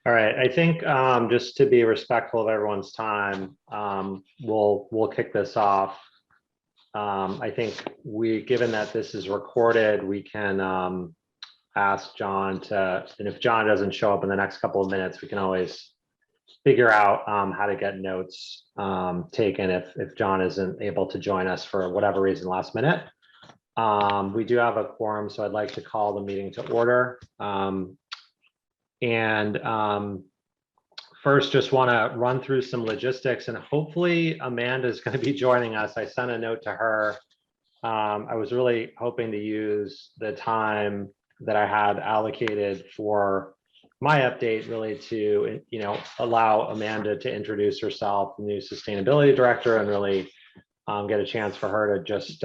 All right, I think just to be respectful of everyone's time, we'll kick this off. I think given that this is recorded, we can ask John to, and if John doesn't show up in the next couple of minutes, we can always figure out how to get notes taken if John isn't able to join us for whatever reason last minute. We do have a quorum, so I'd like to call the meeting to order. First, just want to run through some logistics, and hopefully Amanda is going to be joining us. I sent a note to her. I was really hoping to use the time that I had allocated for my update really to, allow Amanda to introduce herself, the new sustainability director, and really get a chance for her to just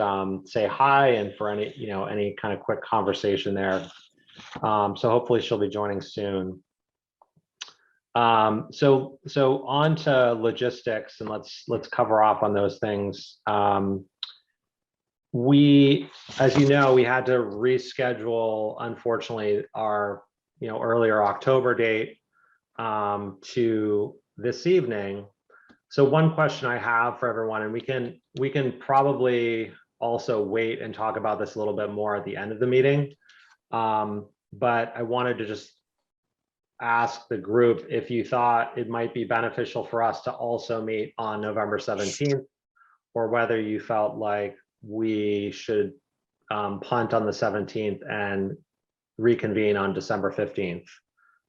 say hi and for any kind of quick conversation there. So hopefully she'll be joining soon. So on to logistics, and let's cover off on those things. As you know, we had to reschedule, unfortunately, our earlier October date to this evening. So one question I have for everyone, and we can probably also wait and talk about this a little bit more at the end of the meeting. But I wanted to just ask the group if you thought it might be beneficial for us to also meet on November 17th, or whether you felt like we should punt on the 17th and reconvene on December 15th,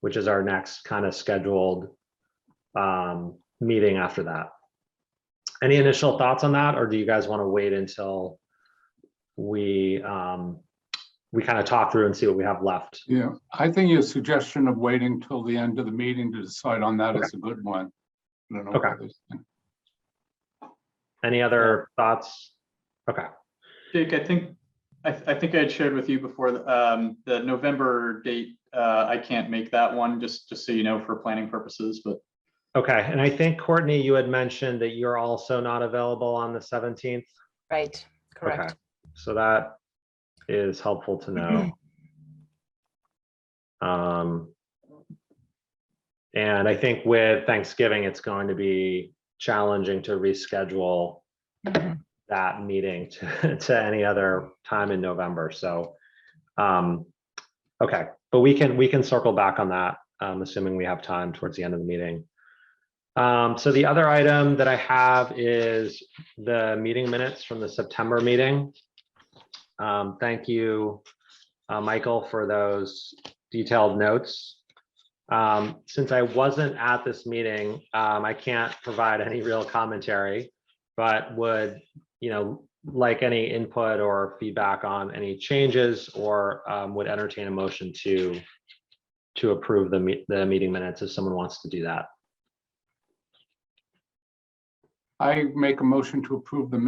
which is our next kind of scheduled meeting after that. Any initial thoughts on that, or do you guys want to wait until we kind of talk through and see what we have left? Yeah, I think your suggestion of waiting till the end of the meeting to decide on that is a good one. I don't know. Okay. Any other thoughts? Okay. Jake, I think I had shared with you before the November date. I can't make that one, just so you know, for planning purposes. But okay, and I think Courtney, you had mentioned that you're also not available on the 17th. Right. Correct. Okay, so that is helpful to know. And I think with Thanksgiving, it's going to be challenging to reschedule that meeting to any other time in November. So, okay, but we can circle back on that, assuming we have time towards the end of the meeting. So the other item that I have is the meeting minutes from the September meeting. Thank you, Michael, for those detailed notes. Since I wasn't at this meeting, I can't provide any real commentary, but would, like any input or feedback on any changes, or would entertain a motion to approve the meeting minutes if someone wants to do that. I make a motion to approve the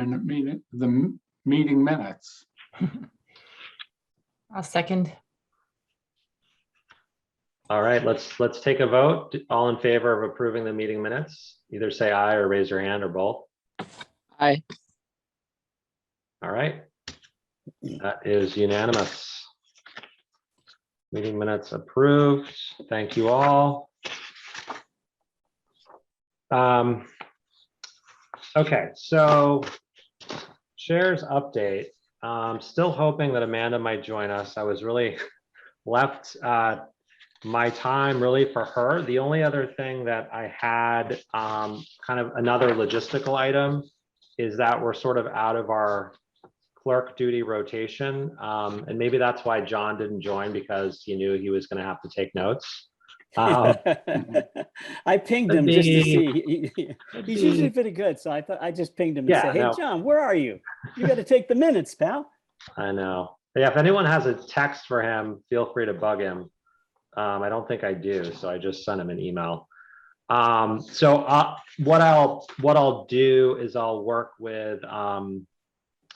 meeting minutes. I'll second. All right, let's take a vote. All in favor of approving the meeting minutes, either say aye or raise your hand, or both. Aye. All right, that is unanimous. Meeting minutes approved. Thank you all. Okay, so shares update. Still hoping that Amanda might join us. I was really left my time really for her. The only other thing that I had, kind of another logistical item, is that we're sort of out of our clerk duty rotation. And maybe that's why John didn't join, because he knew he was going to have to take notes. I pinged him just to see. He's usually pretty good, so I thought I just pinged him and said, "Hey, John, where are you? You got to take the minutes, pal." I know. Yeah, if anyone has a text for him, feel free to bug him. I don't think I do, so I just sent him an email. So what I'll do is I'll work with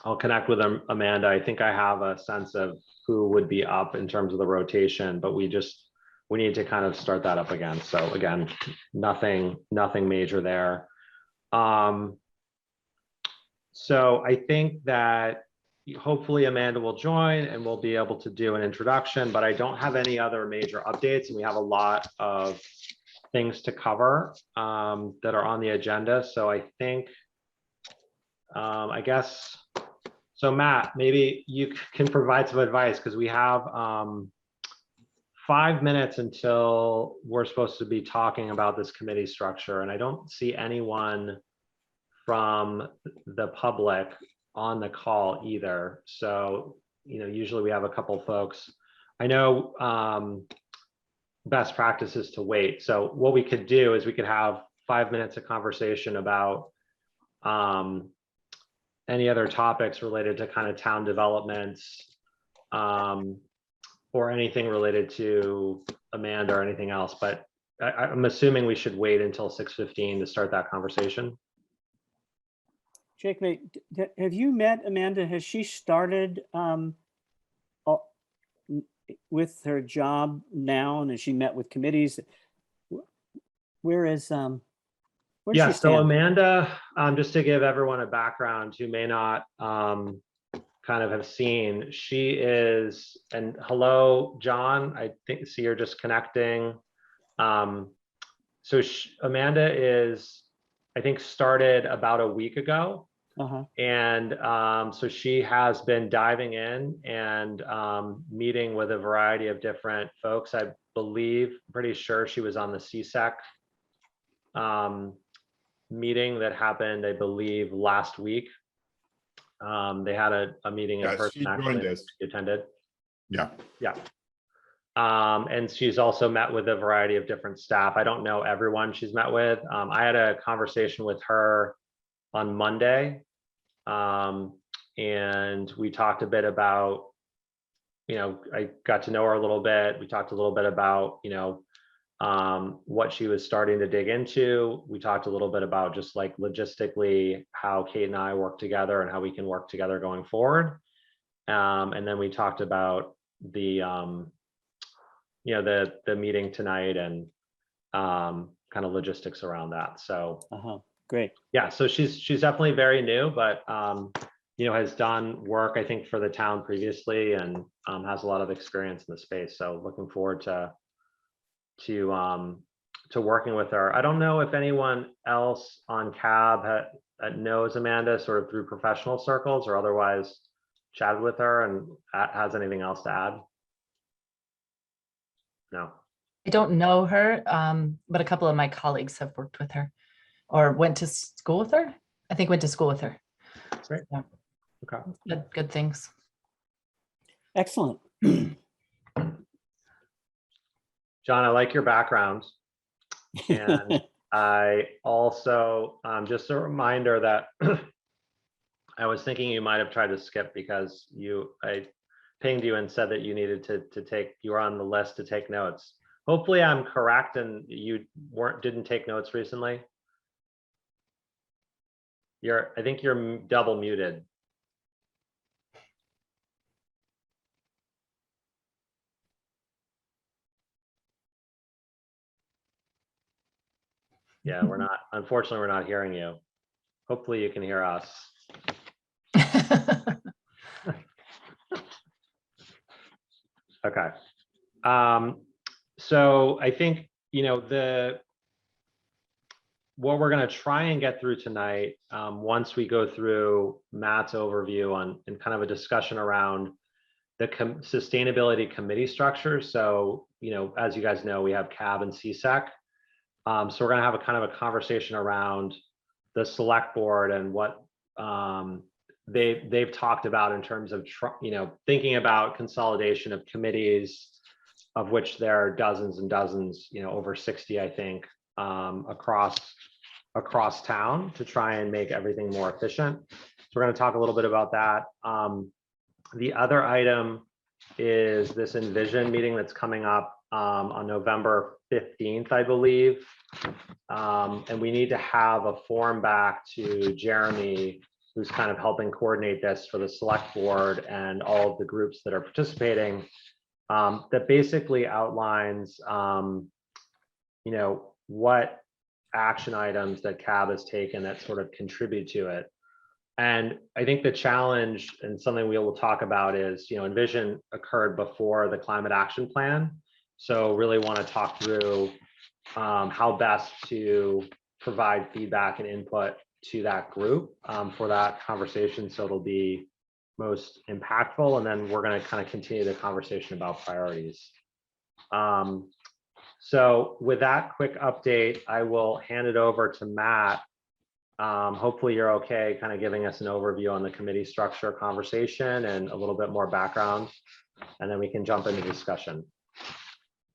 I'll connect with Amanda. I think I have a sense of who would be up in terms of the rotation, but we need to kind of start that up again. So again, nothing major there. So I think that hopefully Amanda will join and we'll be able to do an introduction, but I don't have any other major updates, and we have a lot of things to cover that are on the agenda. So I think, I guess, so Matt, maybe you can provide some advice because we have 5 minutes until we're supposed to be talking about this committee structure. And I don't see anyone from the public on the call either. So, usually we have a couple folks. I know best practice is to wait. So what we could do is we could have 5 minutes of conversation about any other topics related to kind of town developments, or anything related to Amanda or anything else. But I'm assuming we should wait until 6:15 to start that conversation. Jake, have you met Amanda? Has she started with her job now, and has she met with committees? Where is where's Yeah, she so stand? Amanda, just to give everyone a background who may not kind of have seen, she is, and hello, John, I think, see you're just connecting. So Amanda is, I think, started about a week ago. And so she has been diving in and meeting with a variety of different folks. I believe, pretty sure she was on the CSEC meeting that happened, I believe, last week. They had a meeting in person. She joined us. She attended. Yeah. And she's also met with a variety of different staff. I don't know everyone she's met with. I had a conversation with her on Monday. And we talked a bit about, I got to know her a little bit. We talked a little bit about, what she was starting to dig into. We talked a little bit about just like logistically how Kate and I work together and how we can work together going forward. And then we talked about the, the meeting tonight and kind of logistics around that. So great. Yeah, so she's definitely very new, but has done work, I think, for the town previously, and has a lot of experience in the space. So looking forward to working with her. I don't know if anyone else on CAB knows Amanda sort of through professional circles or otherwise chatted with her and has anything else to add. No. I don't know her, but a couple of my colleagues have worked with her or went to school with her. I think went to school with her. Great. Yeah. Okay. Good things. Excellent. John, I like your background. And I also, just a reminder that I was thinking you might have tried to skip because I pinged you and said that you needed to take, you were on the list to take notes. Hopefully I'm correct and you didn't take notes recently. I think you're double muted. Yeah, unfortunately, we're not hearing you. Hopefully you can hear us. Okay. So I think, what we're going to try and get through tonight, once we go through Matt's overview and kind of a discussion around the sustainability committee structure. So, as you guys know, we have CAB and CSEC. So we're going to have a kind of a conversation around the select board and what they've talked about in terms of thinking about consolidation of committees, of which there are dozens and dozens, over 60, I think, across town to try and make everything more efficient. So we're going to talk a little bit about that. The other item is this Envision meeting that's coming up on November 15th, I believe. And we need to have a form back to Jeremy, who's kind of helping coordinate this for the select board and all of the groups that are participating, that basically outlines, what action items that CAB has taken that sort of contribute to it. And I think the challenge and something we will talk about is, Envision occurred before the climate action plan. So really want to talk through how best to provide feedback and input to that group for that conversation, so it'll be most impactful. And then we're going to kind of continue the conversation about priorities. So with that quick update, I will hand it over to Matt. Hopefully you're okay kind of giving us an overview on the committee structure conversation and a little bit more background, and then we can jump into discussion.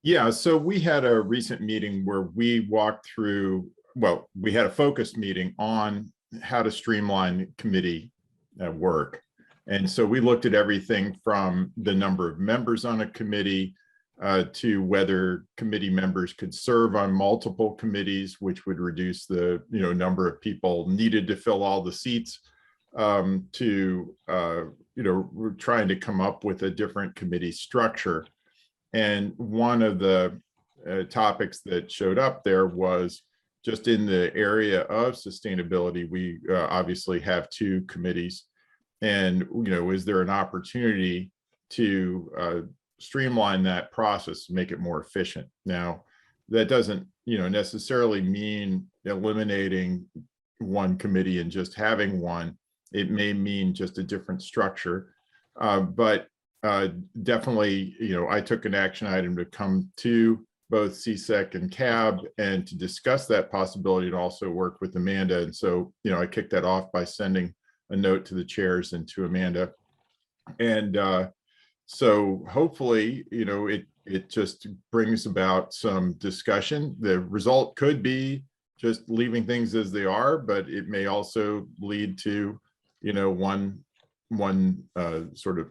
Yeah, so we had a recent meeting where we walked through, well, we had a focused meeting on how to streamline committee work. And so we looked at everything from the number of members on a committee to whether committee members could serve on multiple committees, which would reduce the number of people needed to fill all the seats, to we're trying to come up with a different committee structure. And one of the topics that showed up there was just in the area of sustainability. We obviously have two committees, and is there an opportunity to streamline that process, make it more efficient? Now, that doesn't necessarily mean eliminating one committee and just having one. It may mean just a different structure, but definitely, I took an action item to come to both CSEC and CAB and to discuss that possibility, and also work with Amanda. And so, I kicked that off by sending a note to the chairs and to Amanda. And so hopefully, it just brings about some discussion. The result could be just leaving things as they are, but it may also lead to, one sort of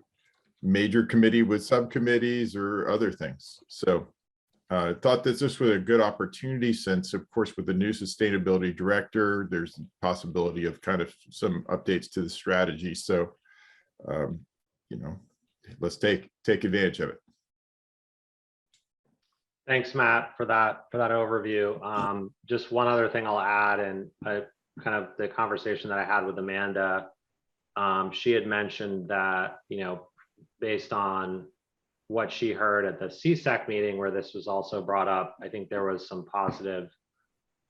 major committee with subcommittees or other things. So I thought that this was a good opportunity, since, of course, with the new sustainability director, there's the possibility of kind of some updates to the strategy. So, let's take advantage of it. Thanks, Matt, for that overview. Just one other thing I'll add, and kind of the conversation that I had with Amanda, she had mentioned that, based on what she heard at the CSEC meeting where this was also brought up, I think there was some positive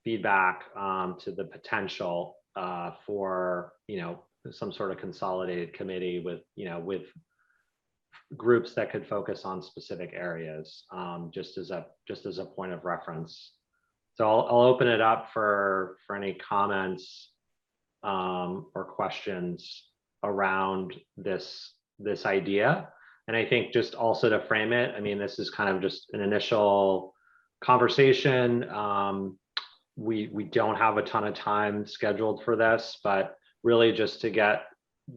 feedback to the potential for, some sort of consolidated committee with, with groups that could focus on specific areas, just as a point of reference. So I'll open it up for any comments or questions around this idea. And I think just also to frame it, I mean, this is kind of just an initial conversation. We don't have a ton of time scheduled for this, but really just to get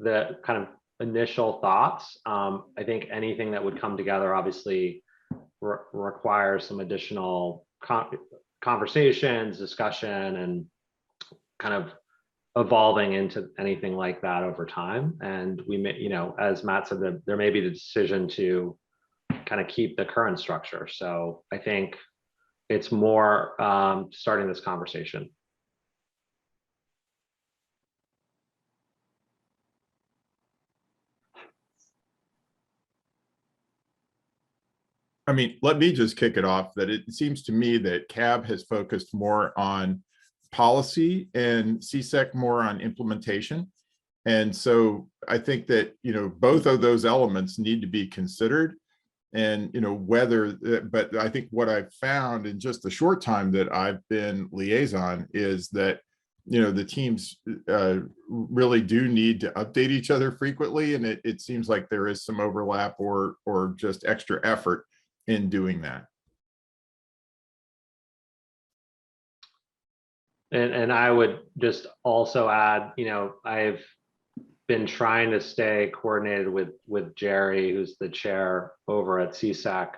the kind of initial thoughts. I think anything that would come together obviously requires some additional conversations, discussion, and kind of evolving into anything like that over time. And we may, as Matt said, there may be the decision to kind of keep the current structure. So I think it's more starting this conversation. I mean, let me just kick it off that it seems to me that CAB has focused more on policy and CSEC more on implementation. And so I think that, both of those elements need to be considered. And, but I think what I've found in just the short time that I've been liaison is that, the teams really do need to update each other frequently. And it seems like there is some overlap or just extra effort in doing that. And I would just also add, I've been trying to stay coordinated with Jerry, who's the chair over at CSEC.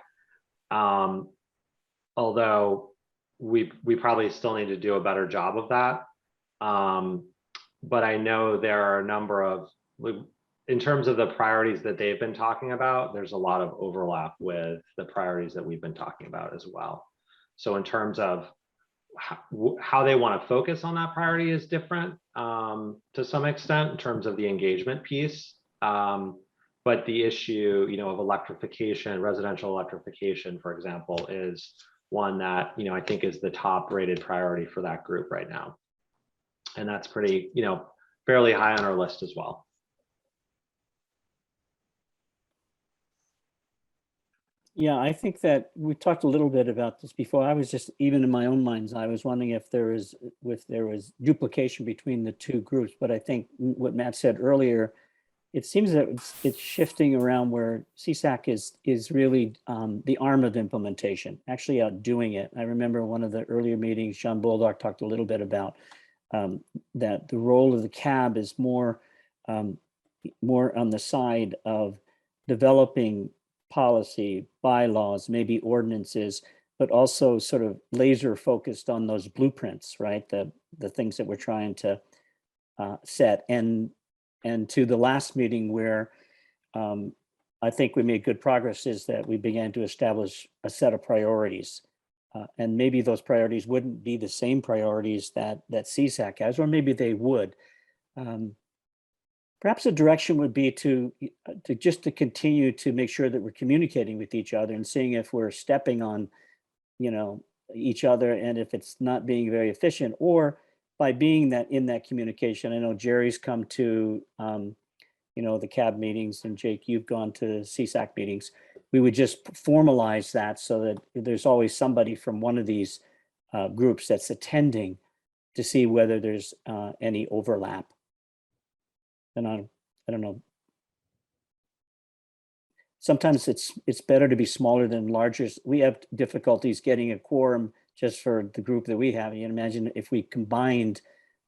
Although we probably still need to do a better job of that. But I know there are a number of, in terms of the priorities that they've been talking about, there's a lot of overlap with the priorities that we've been talking about as well. So in terms of how they want to focus on that priority is different to some extent in terms of the engagement piece. But the issue, of electrification, residential electrification, for example, is one that, I think is the top rated priority for that group right now. And that's pretty, fairly high on our list as well. Yeah, I think that we talked a little bit about this before. I was just, even in my own mind's eye, I was wondering if there was duplication between the two groups. But I think what Matt said earlier, it seems that it's shifting around where CSAC is really the arm of implementation, actually out doing it. I remember one of the earlier meetings, John Bulldog talked a little bit about that the role of the CAB is more on the side of developing policy, bylaws, maybe ordinances, but also sort of laser focused on those blueprints, right? The things that we're trying to set. And to the last meeting where I think we made good progress is that we began to establish a set of priorities. And maybe those priorities wouldn't be the same priorities that CSAC has, or maybe they would. Perhaps a direction would be to continue to make sure that we're communicating with each other and seeing if we're stepping on, each other, and if it's not being very efficient, or by being that in that communication. I know Jerry's come to, the CAB meetings, and Jake, you've gone to CSAC meetings. We would just formalize that so that there's always somebody from one of these groups that's attending to see whether there's any overlap. And I don't know. Sometimes it's better to be smaller than larger. We have difficulties getting a quorum just for the group that we have. You can imagine if we combined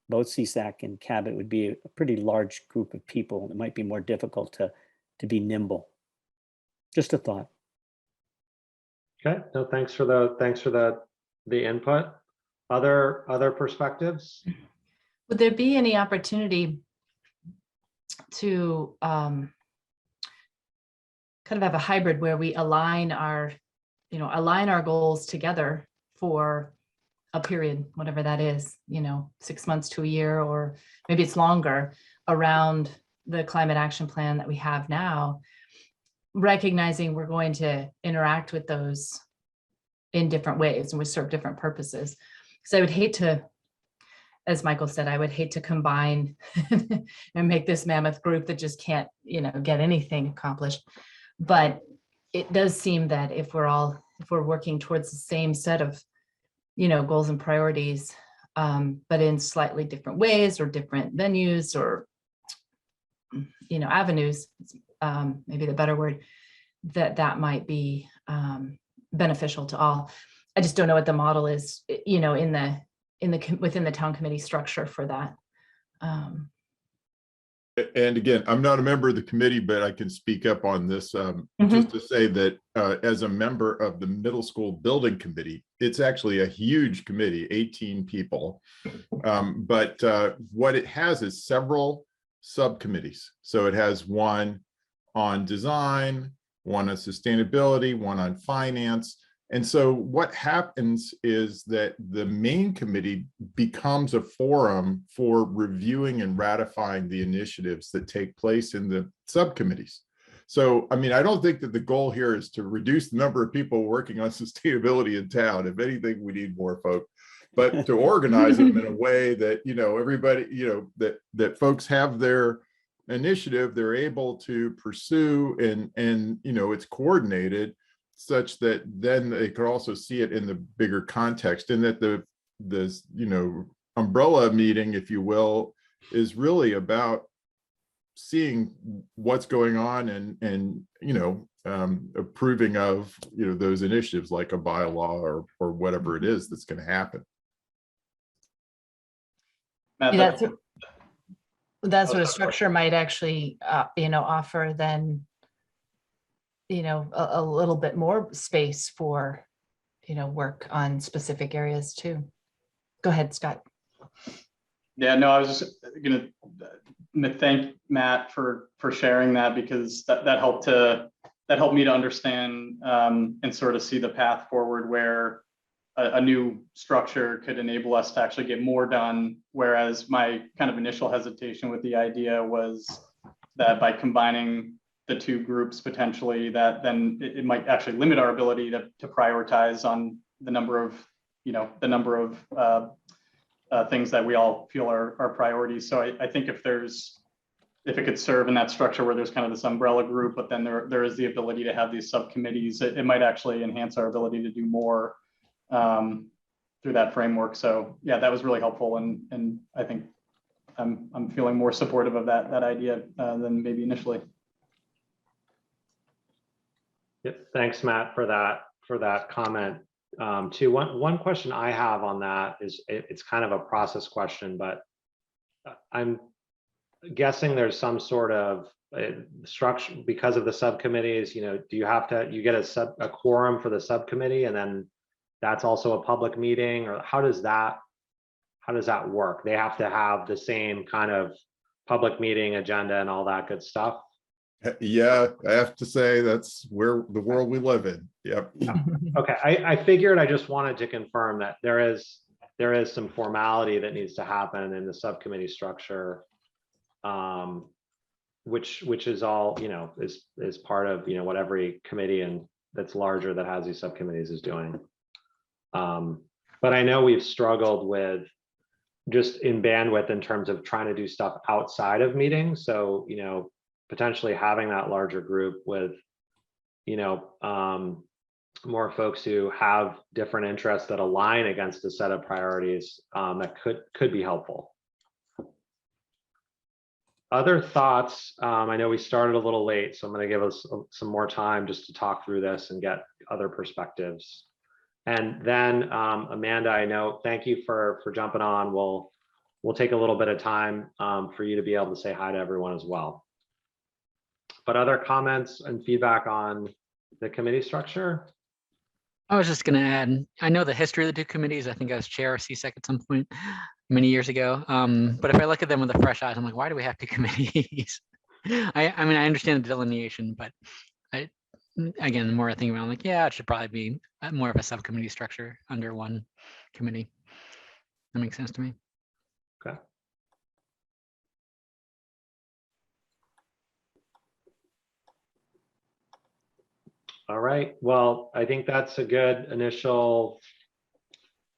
both CSAC and CAB, it would be a pretty large group of people. It might be more difficult to be nimble. Just a thought. Okay, no, thanks for the input. Other perspectives? Would there be any opportunity to kind of have a hybrid where we align our goals together for a period, whatever that is, 6 months to a year, or maybe it's longer, around the climate action plan that we have now, recognizing we're going to interact with those in different ways and we serve different purposes. Because I would hate to, as Michael said, I would hate to combine and make this mammoth group that just can't, get anything accomplished. But it does seem that if we're working towards the same set of, goals and priorities, but in slightly different ways or different venues or, avenues, maybe the better word, that might be beneficial to all. I just don't know what the model is, within the town committee structure for that. And again, I'm not a member of the committee, but I can speak up on this just to say that as a member of the middle school building committee, it's actually a huge committee, 18 people. But what it has is several subcommittees. So it has one on design, one on sustainability, one on finance. And so what happens is that the main committee becomes a forum for reviewing and ratifying the initiatives that take place in the subcommittees. So, I mean, I don't think that the goal here is to reduce the number of people working on sustainability in town. If anything, we need more folk, but to organize them in a way that, everybody, that folks have their initiative, they're able to pursue and it's coordinated, such that then they could also see it in the bigger context, and that the umbrella meeting, if you will, is really about seeing what's going on and approving of those initiatives like a bylaw or whatever it is that's going to happen. Matt, That sort of structure might actually offer then a little bit more space for, work on specific areas too. Go ahead, Scott. Yeah, no, I was just gonna thank Matt for sharing that, because that helped me to understand and sort of see the path forward where a new structure could enable us to actually get more done. Whereas my kind of initial hesitation with the idea was that by combining the two groups potentially, that then it might actually limit our ability to prioritize on the number of, things that we all feel are priorities. So I think if it could serve in that structure where there's kind of this umbrella group, but then there is the ability to have these subcommittees, it might actually enhance our ability to do more through that framework. So yeah, that was really helpful. And I think I'm feeling more supportive of that idea than maybe initially. Yep. Thanks, Matt, for that comment. Too, one question I have on that is it's kind of a process question, but I'm guessing there's some sort of structure because of the subcommittees. You know, do you get a quorum for the subcommittee, and then that's also a public meeting, or how does that work? They have to have the same kind of public meeting agenda and all that good stuff. Yeah, I have to say that's where the world we live in. Yep. Okay, I figured. I just wanted to confirm that there is some formality that needs to happen in the subcommittee structure, which is all, you know, is part of, you know, what every committee and that's larger that has these subcommittees is doing. But I know we've struggled with just in bandwidth in terms of trying to do stuff outside of meetings. So, you know, potentially having that larger group with, you know, more folks who have different interests that align against a set of priorities, that could be helpful. Other thoughts? I know we started a little late, so I'm going to give us some more time just to talk through this and get other perspectives. And then Amanda, I know, thank you for jumping on. We'll take a little bit of time for you to be able to say hi to everyone as well. But other comments and feedback on the committee structure? I was just going to add, I know the history of the two committees. I think I was chair of CSEC at some point many years ago. But if I look at them with a fresh eyes, I'm like, why do we have two committees? I mean, I understand the delineation, but again, the more I think about it, I'm like, yeah, it should probably be more of a subcommittee structure under one committee. That makes sense to me. Okay. All right. Well, I think that's a good initial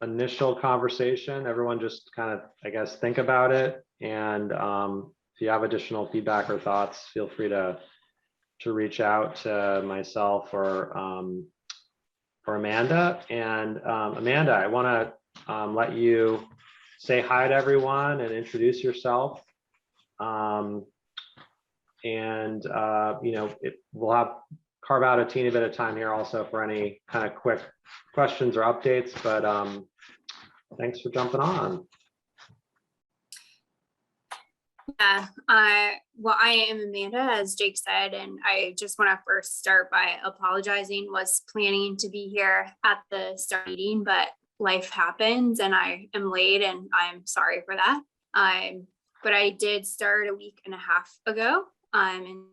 conversation. Everyone just kind of, I guess, think about it. And if you have additional feedback or thoughts, feel free to reach out to myself or Amanda. And Amanda, I want to let you say hi to everyone and introduce yourself. You know, we'll carve out a teeny bit of time here also for any kind of quick questions or updates, but thanks for jumping on. Yeah, well, I am Amanda, as Jake said, and I just want to first start by apologizing. Was planning to be here at the start meeting, but life happens and I am late, and I'm sorry for that. But I did start a week and a half ago, and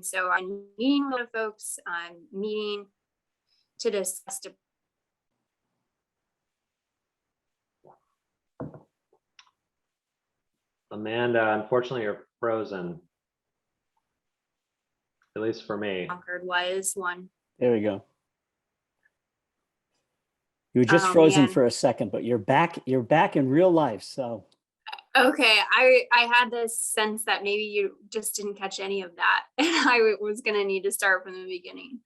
so I'm meeting a lot of folks. I'm meeting to discuss. Amanda, unfortunately, you're frozen. At least for me. Concord was one. There we go. You were just frozen for a second, but you're back in real life. So okay, I had this sense that maybe you just didn't catch any of that, and I was gonna need to start from the beginning.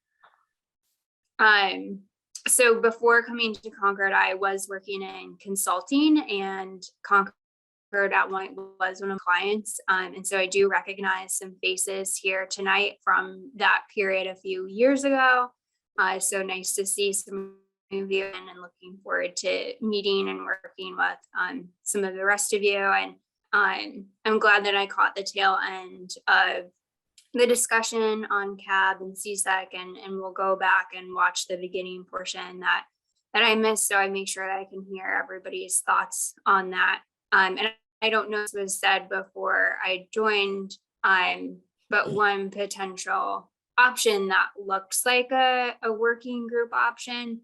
So before coming to Concord, I was working in consulting, and Concord at one was one of my clients. And so I do recognize some faces here tonight from that period a few years ago. So nice to see some of you, and looking forward to meeting and working with some of the rest of you. And I'm glad that I caught the tail end of the discussion on CAB and CSEC, and we'll go back and watch the beginning portion that I missed, so I make sure that I can hear everybody's thoughts on that. And I don't know if it was said before I joined, but one potential option that looks like a working group option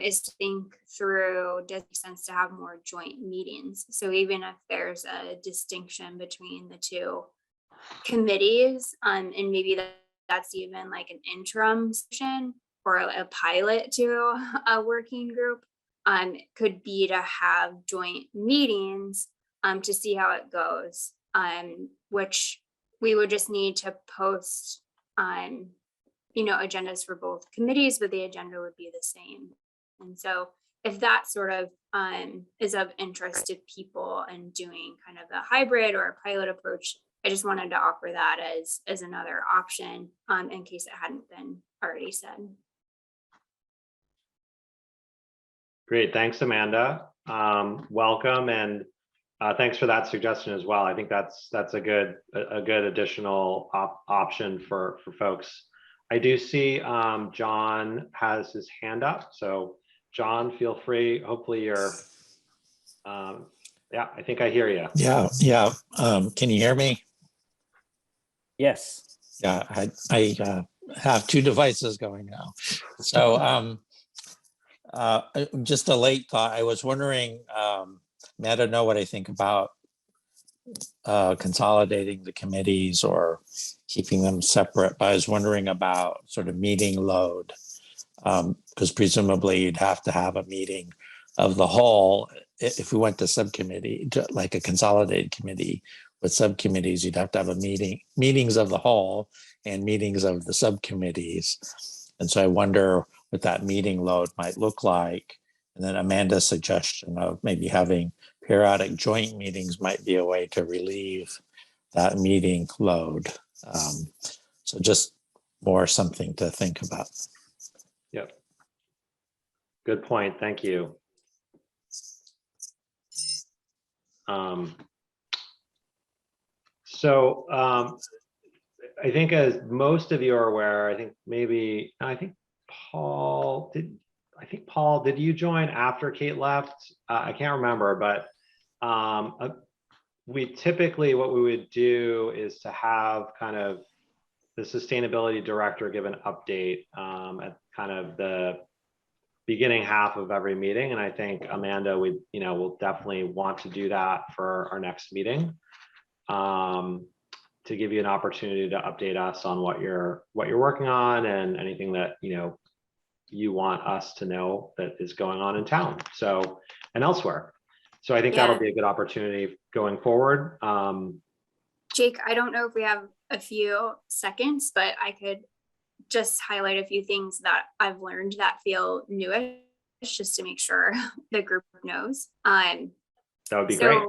is to think through, does it make sense to have more joint meetings? So even if there's a distinction between the two committees, and maybe that's even like an interim session, or a pilot to a working group could be to have joint meetings to see how it goes, which we would just need to post agendas for both committees, but the agenda would be the same. And so if that sort of is of interest to people and doing kind of a hybrid or a pilot approach, I just wanted to offer that as another option in case it hadn't been already said. Great, thanks, Amanda. Welcome, and thanks for that suggestion as well. I think that's a good additional option for folks. I do see John has his hand up, so John, feel free. Hopefully you're, yeah, I think I hear you. Yeah. Can you hear me? Yes. Yeah, I have two devices going now. So just a late thought. I was wondering, I don't know what I think about consolidating the committees or keeping them separate, but I was wondering about sort of meeting load, because presumably you'd have to have a meeting of the whole. If we went to subcommittee, like a consolidated committee with subcommittees, you'd have to have meetings of the whole and meetings of the subcommittees. And so I wonder what that meeting load might look like. And then Amanda's suggestion of maybe having periodic joint meetings might be a way to relieve that meeting load. So just more something to think about. Yep. Good point. Thank you. I think as most of you are aware, I think Paul, did you join after Kate left? I can't remember, but we typically, what we would do is to have kind of the sustainability director give an update at kind of the beginning half of every meeting. And I think Amanda, we'll definitely want to do that for our next meeting, to give you an opportunity to update us on what you're working on and anything that you want us to know that is going on in town, so, and elsewhere. So I think that'll be a good opportunity going forward. Jake, I don't know if we have a few seconds, but I could just highlight a few things that I've learned that feel newish, just to make sure the group knows. That would be great.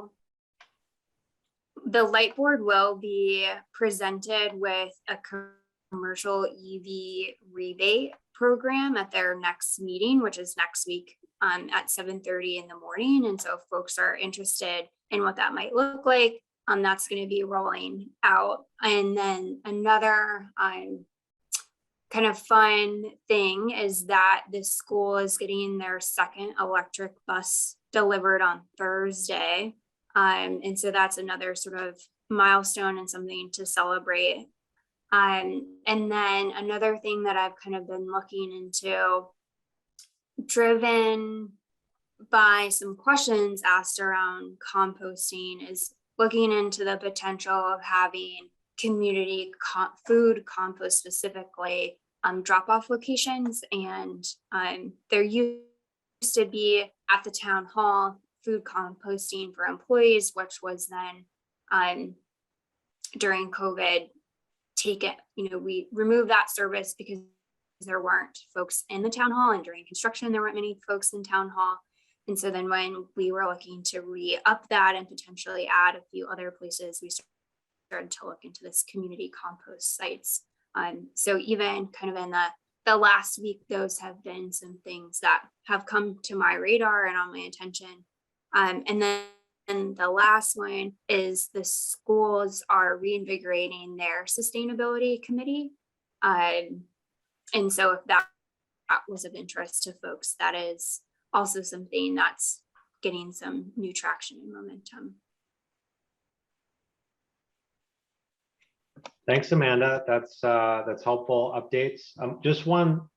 The light board will be presented with a commercial EV rebate program at their next meeting, which is next week at 7:30 in the morning. And so if folks are interested in what that might look like, that's going to be rolling out. And then another kind of fun thing is that the school is getting their second electric bus delivered on Thursday. And so that's another sort of milestone and something to celebrate. And then another thing that I've kind of been looking into, driven by some questions asked around composting, is looking into the potential of having community food compost specifically drop-off locations. And there used to be at the town hall food composting for employees, which was then during COVID we removed that service because there weren't folks in the town hall, and during construction there weren't many folks in town hall. And so then when we were looking to re-up that and potentially add a few other places, we started to look into this community compost sites. So even kind of in the last week, those have been some things that have come to my radar and on my attention. And then the last one is the schools are reinvigorating their sustainability committee. And so if that was of interest to folks, that is also something that's getting some new traction and momentum. Thanks, Amanda. That's helpful updates. Just one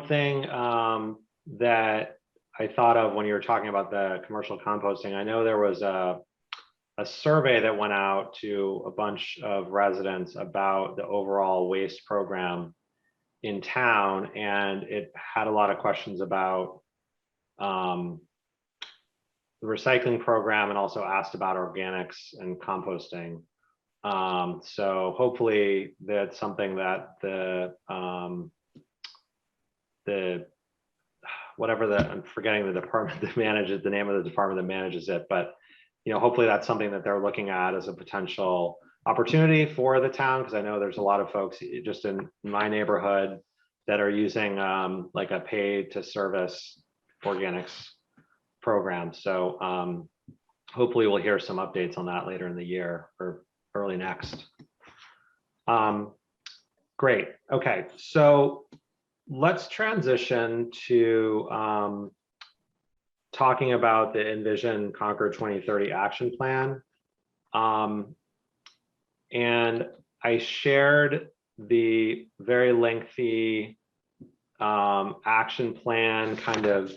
thing that I thought of when you were talking about the commercial composting. I know there was a survey that went out to a bunch of residents about the overall waste program. in town, and it had a lot of questions about the recycling program, and also asked about organics and composting. So hopefully that's something that the whatever I'm forgetting the department that manages, the name of the department that manages it, but hopefully that's something that they're looking at as a potential opportunity for the town, because I know there's a lot of folks just in my neighborhood that are using like a paid to service organics program. So hopefully we'll hear some updates on that later in the year or early next. Great. Okay, so let's transition to talking about the Envision Concord 2030 action plan. And I shared the very lengthy action plan kind of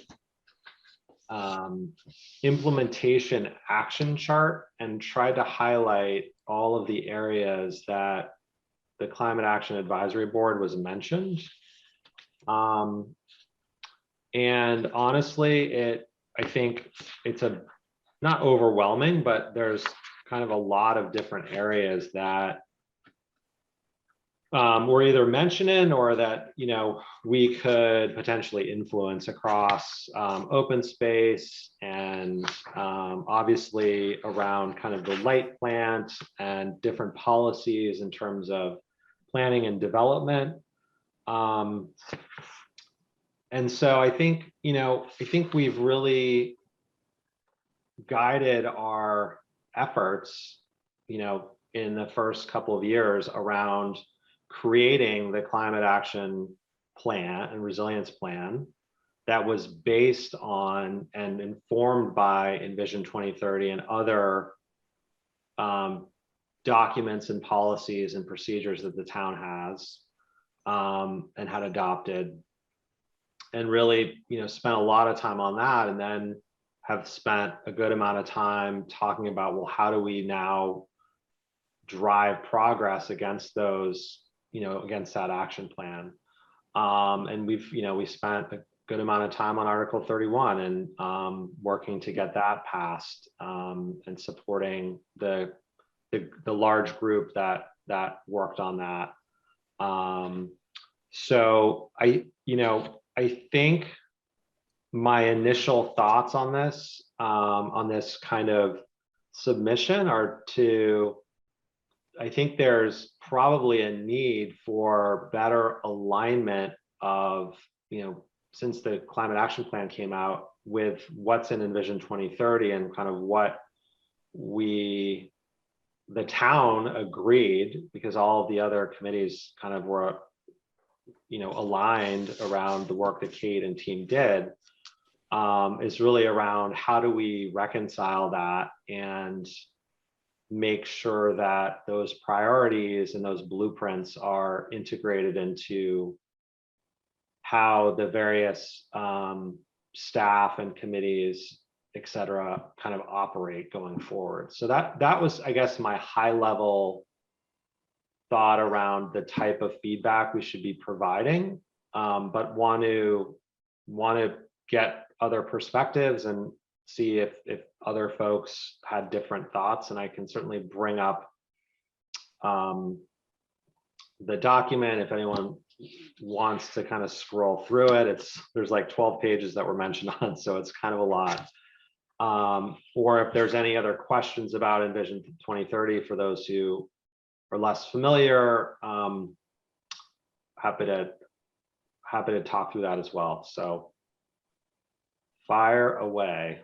implementation action chart, and tried to highlight all of the areas that the Climate Action Advisory Board was mentioned. And honestly, I think it's not overwhelming, but there's kind of a lot of different areas that were either mentioned or that we could potentially influence across open space, and obviously around kind of the light plant and different policies in terms of planning and development. And so I think we've really guided our efforts in the first couple of years around creating the climate action plan and resilience plan that was based on and informed by Envision 2030 and other documents and policies and procedures that the town has and had adopted, and really spent a lot of time on that, and then have spent a good amount of time talking about, well, how do we now drive progress against those, against that action plan. And we spent a good amount of time on Article 31 and working to get that passed, and supporting the large group that worked on that. So I think my initial thoughts on this kind of submission are I think there's probably a need for better alignment of, since the climate action plan came out, with what's in Envision 2030 and kind of what the town agreed, because all of the other committees kind of were, aligned around the work that Kate and team did, is really around how do we reconcile that and make sure that those priorities and those blueprints are integrated into how the various staff and committees, et cetera, kind of operate going forward. So that was, I guess, my high level thought around the type of feedback we should be providing, but want to get other perspectives and see if other folks had different thoughts. And I can certainly bring up the document if anyone wants to kind of scroll through it. There's like 12 pages that were mentioned on, so it's kind of a lot. Or if there's any other questions about Envision 2030 for those who are less familiar, happy to talk through that as well. So fire away.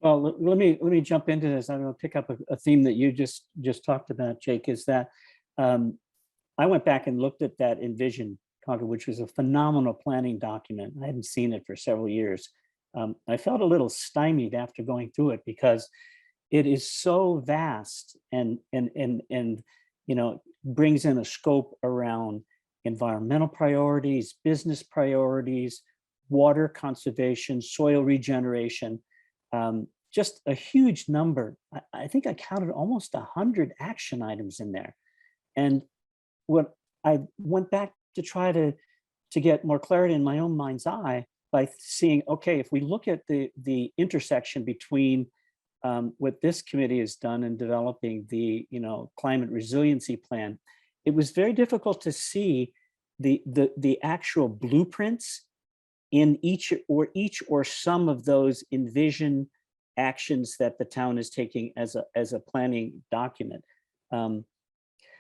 Well, let me jump into this. I'm going to pick up a theme that you just talked about, Jake, is that I went back and looked at that Envision Concord, which was a phenomenal planning document. I hadn't seen it for several years. I felt a little stymied after going through it because it is so vast and brings in a scope around environmental priorities, business priorities, water conservation, soil regeneration, just a huge number. I think I counted almost 100 action items in there. And what I went back to try to get more clarity in my own mind's eye by seeing, okay, if we look at the intersection between what this committee has done in developing the climate resiliency plan, it was very difficult to see the actual blueprints in each or some of those Envision actions that the town is taking as a planning document.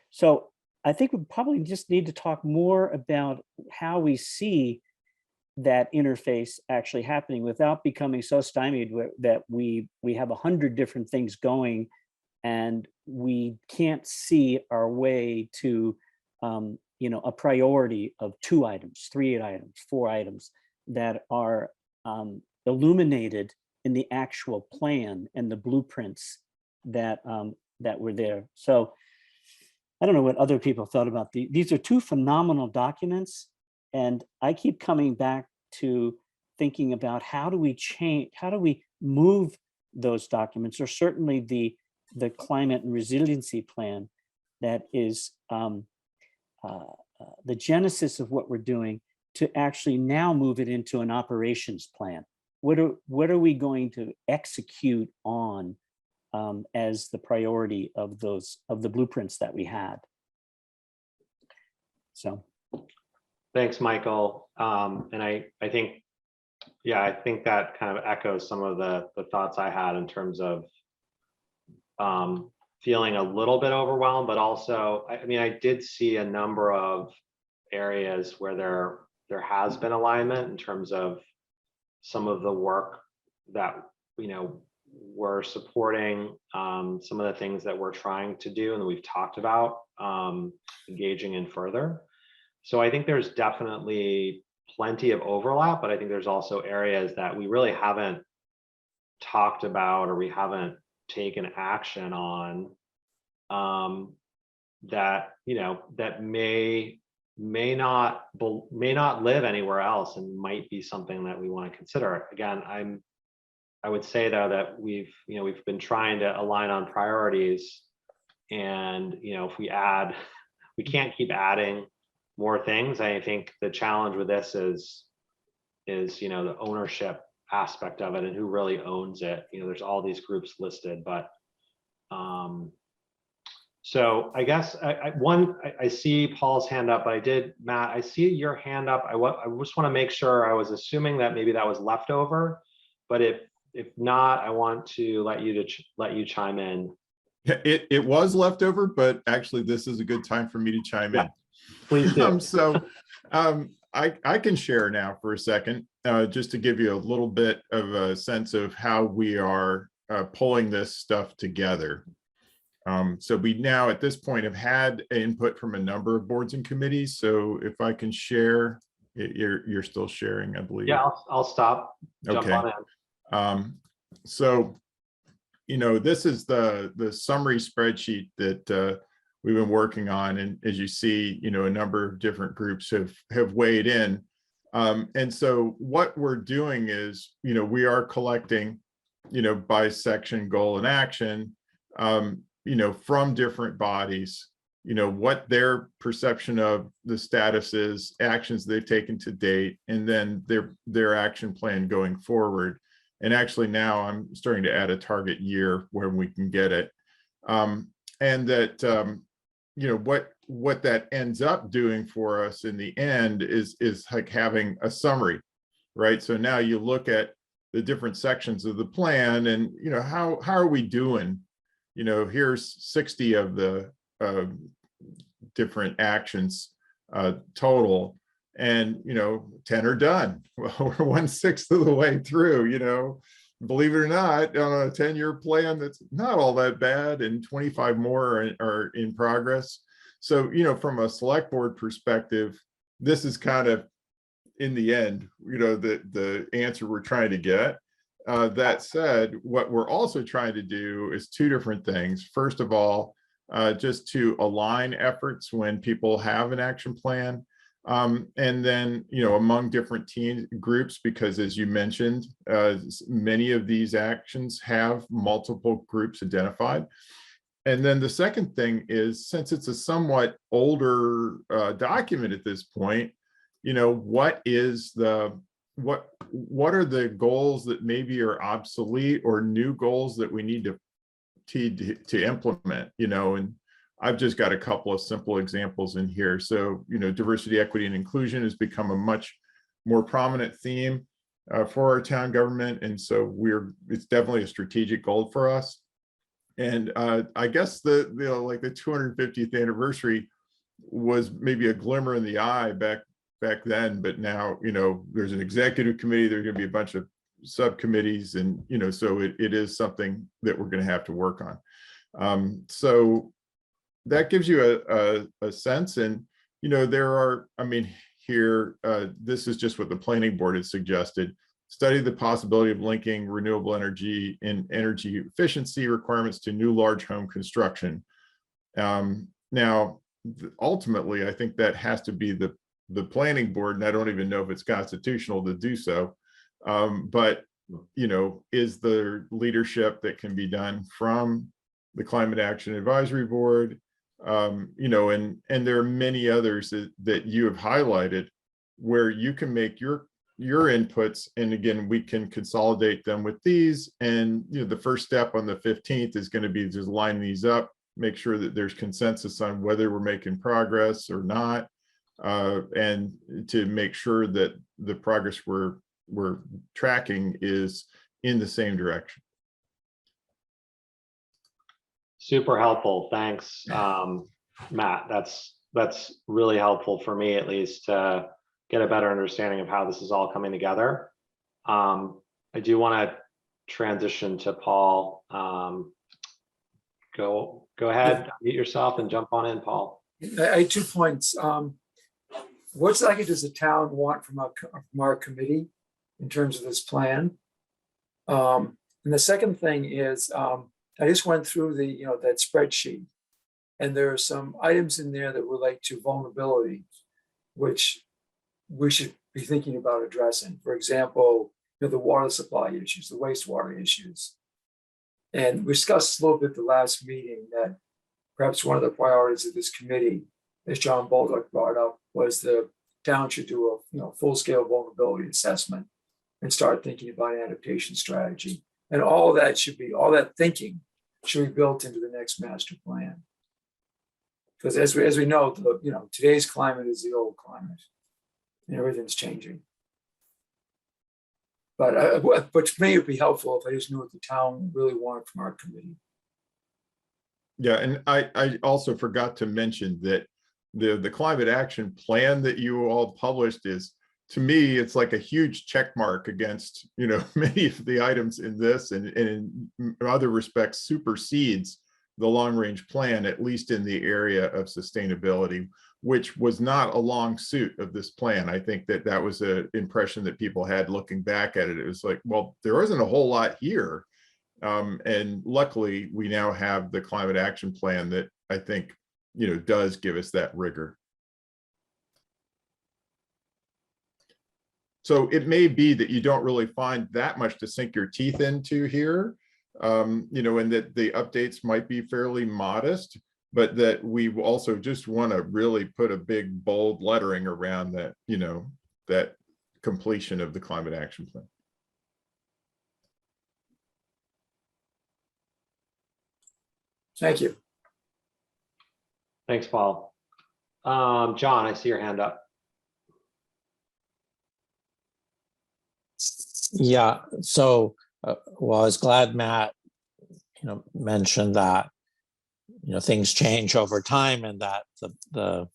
So I think we probably just need to talk more about how we see that interface actually happening without becoming so stymied that we have 100 different things going and we can't see our way to a priority of 2 items, 3 items, 4 items that are illuminated in the actual plan and the blueprints that were there. So I don't know what other people thought about these are 2 phenomenal documents. And I keep coming back to thinking about how do we move those documents, or certainly the climate and resiliency plan that is the genesis of what we're doing, to actually now move it into an operations plan. What are we going to execute on as the priority of the blueprints that we had? So. Thanks, Michael. And I think, yeah, I think that kind of echoes some of the thoughts I had in terms of feeling a little bit overwhelmed, but also, I mean, I did see a number of areas where there has been alignment in terms of some of the work that, we're supporting, some of the things that we're trying to do and that we've talked about engaging in further. So I think there's definitely plenty of overlap, but I think there's also areas that we really haven't talked about or we haven't taken action on that that may not live anywhere else and might be something that we want to consider. Again, I would say though that we've been trying to align on priorities, and if we can't keep adding more things. I think the challenge with this is the ownership aspect of it and who really owns it. There's all these groups listed, but so I guess I see Paul's hand up, but Matt, I see your hand up. I just want to make sure. I was assuming that maybe that was leftover, but if not, I want to let you chime in. It was leftover, but actually this is a good time for me to chime in. Please do. I can share now for a second, just to give you a little bit of a sense of how we are pulling this stuff together. So we now at this point have had input from a number of boards and committees. So if I can share, you're still sharing, I believe. Yeah, I'll stop. Okay. Jump on in. So, this is the summary spreadsheet that we've been working on, and as you see, a number of different groups have weighed in, and so what we're doing is, we are collecting, by section, goal, and action, from different bodies, what their perception of the status is, actions they've taken to date, and then their action plan going forward. And actually now I'm starting to add a target year where we can get it, and that what that ends up doing for us in the end is like having a summary, right? So now you look at the different sections of the plan, and how are we doing? Here's 60 of the different actions total, and 10 are done. Well, we're 1/6 of the way through. Believe it or not, on a 10-year plan, that's not all that bad, and 25 more are in progress. So, from a select board perspective, this is kind of, in the end, the answer we're trying to get. That said, what we're also trying to do is 2 different things. First of all, just to align efforts when people have an action plan. And then, among different team groups, because as you mentioned, many of these actions have multiple groups identified. And then the second thing is, since it's a somewhat older document at this point, what are the goals that maybe are obsolete or new goals that we need to implement, and I've just got a couple of simple examples in here. So, diversity, equity, and inclusion has become a much more prominent theme for our town government. And so it's definitely a strategic goal for us. And I guess the 250th anniversary was maybe a glimmer in the eye back then, but now, there's an executive committee, there's gonna be a bunch of subcommittees, and, so it is something that we're gonna have to work on. So that gives you a sense. And, there are, here, this is just what the planning board has suggested. Study the possibility of linking renewable energy and energy efficiency requirements to new large home construction. Now, ultimately, I think that has to be the planning board, and I don't even know if it's constitutional to do so. But, is there leadership that can be done from the Climate Action Advisory Board? And there are many others that you have highlighted where you can make your inputs, and again, we can consolidate them with these. And the first step on the 15th is going to be just line these up, make sure that there's consensus on whether we're making progress or not, and to make sure that the progress we're tracking is in the same direction. Super helpful. Thanks, Matt. That's really helpful for me, at least, to get a better understanding of how this is all coming together. I do want to transition to Paul. Go ahead, mute yourself and jump on in, Paul. I had 2 points. What exactly does the town want from our committee in terms of this plan? And the second thing is, I just went through that spreadsheet, and there are some items in there that relate to vulnerability, which we should be thinking about addressing. For example, the water supply issues, the wastewater issues. And we discussed a little bit the last meeting that perhaps one of the priorities of this committee, as John Bolduc brought up, was the town should do a full-scale vulnerability assessment and start thinking about an adaptation strategy. And all that thinking should be built into the next master plan. Because as we know, today's climate is the old climate, and everything's changing. But to me, it'd be helpful if I just knew what the town really wanted from our committee. Yeah, and I also forgot to mention that the climate action plan that you all published is, to me, it's like a huge check mark against, many of the items in this, and in other respects supersedes the long range plan, at least in the area of sustainability, which was not a long suit of this plan. I think that was an impression that people had looking back at it. It was like, well, there isn't a whole lot here. And luckily, we now have the climate action plan that I think, does give us that rigor. So it may be that you don't really find that much to sink your teeth into here, and that the updates might be fairly modest, but that we also just want to really put a big bold lettering around that, that completion of the climate action plan. Thank you. Thanks, Paul. John, I see your hand up. Yeah, so well, I was glad Matt mentioned that things change over time, and that the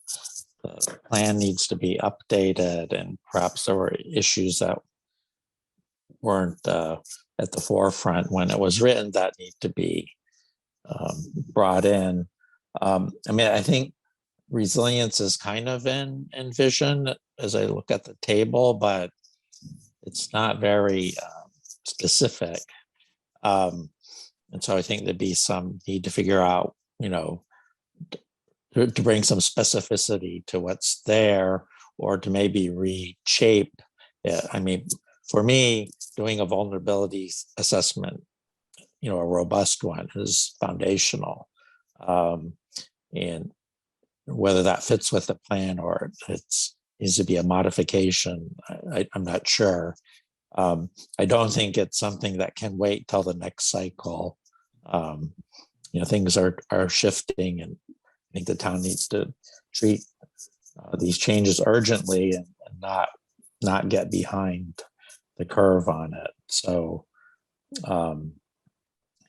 plan needs to be updated, and perhaps there were issues that weren't at the forefront when it was written that need to be brought in. I think resilience is kind of in Envision as I look at the table, but it's not very specific. And so I think there'd be some need to figure out, to bring some specificity to what's there, or to maybe reshape it. For me, doing a vulnerability assessment, a robust one, is foundational. And whether that fits with the plan or it's needs to be a modification, I'm not sure. I don't think it's something that can wait till the next cycle. Things are shifting, and I think the town needs to treat these changes urgently and not get behind the curve on it. So,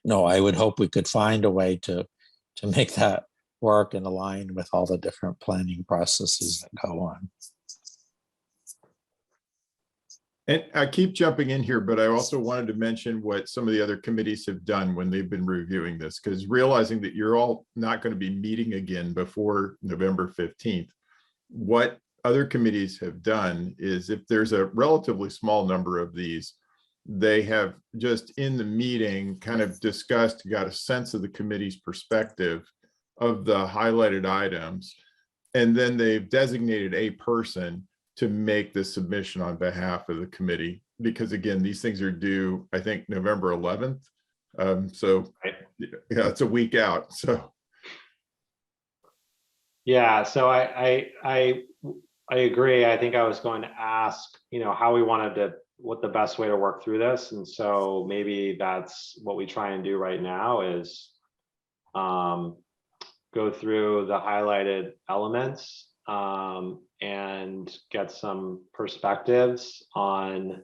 no, I would hope we could find a way to make that work and align with all the different planning processes that go on. And I keep jumping in here, but I also wanted to mention what some of the other committees have done when they've been reviewing this, because realizing that you're all not going to be meeting again before November 15th, what other committees have done is, if there's a relatively small number of these, they have just in the meeting kind of discussed, got a sense of the committee's perspective of the highlighted items, and then they've designated a person to make the submission on behalf of the committee, because again, these things are due, I think, November 11th. So yeah, it's a week out. So yeah, so I agree. I think I was going to ask, how we wanted to, what the best way to work through this. And so maybe that's what we try and do right now is go through the highlighted elements and get some perspectives on,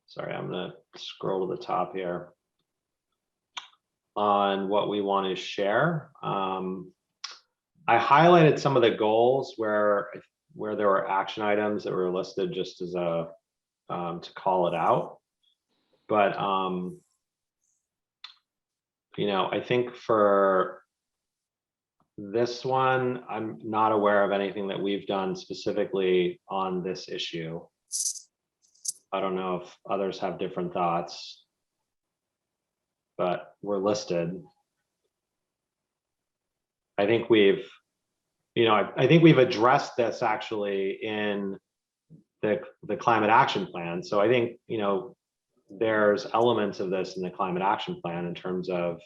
sorry, I'm going to scroll to the top here, on what we want to share. I highlighted some of the goals where there were action items that were listed just as a to call it out. But I think for this one, I'm not aware of anything that we've done specifically on this issue. I don't know if others have different thoughts, but we're listed. I think we've addressed this actually in the climate action plan. So I think, there's elements of this in the climate action plan in terms of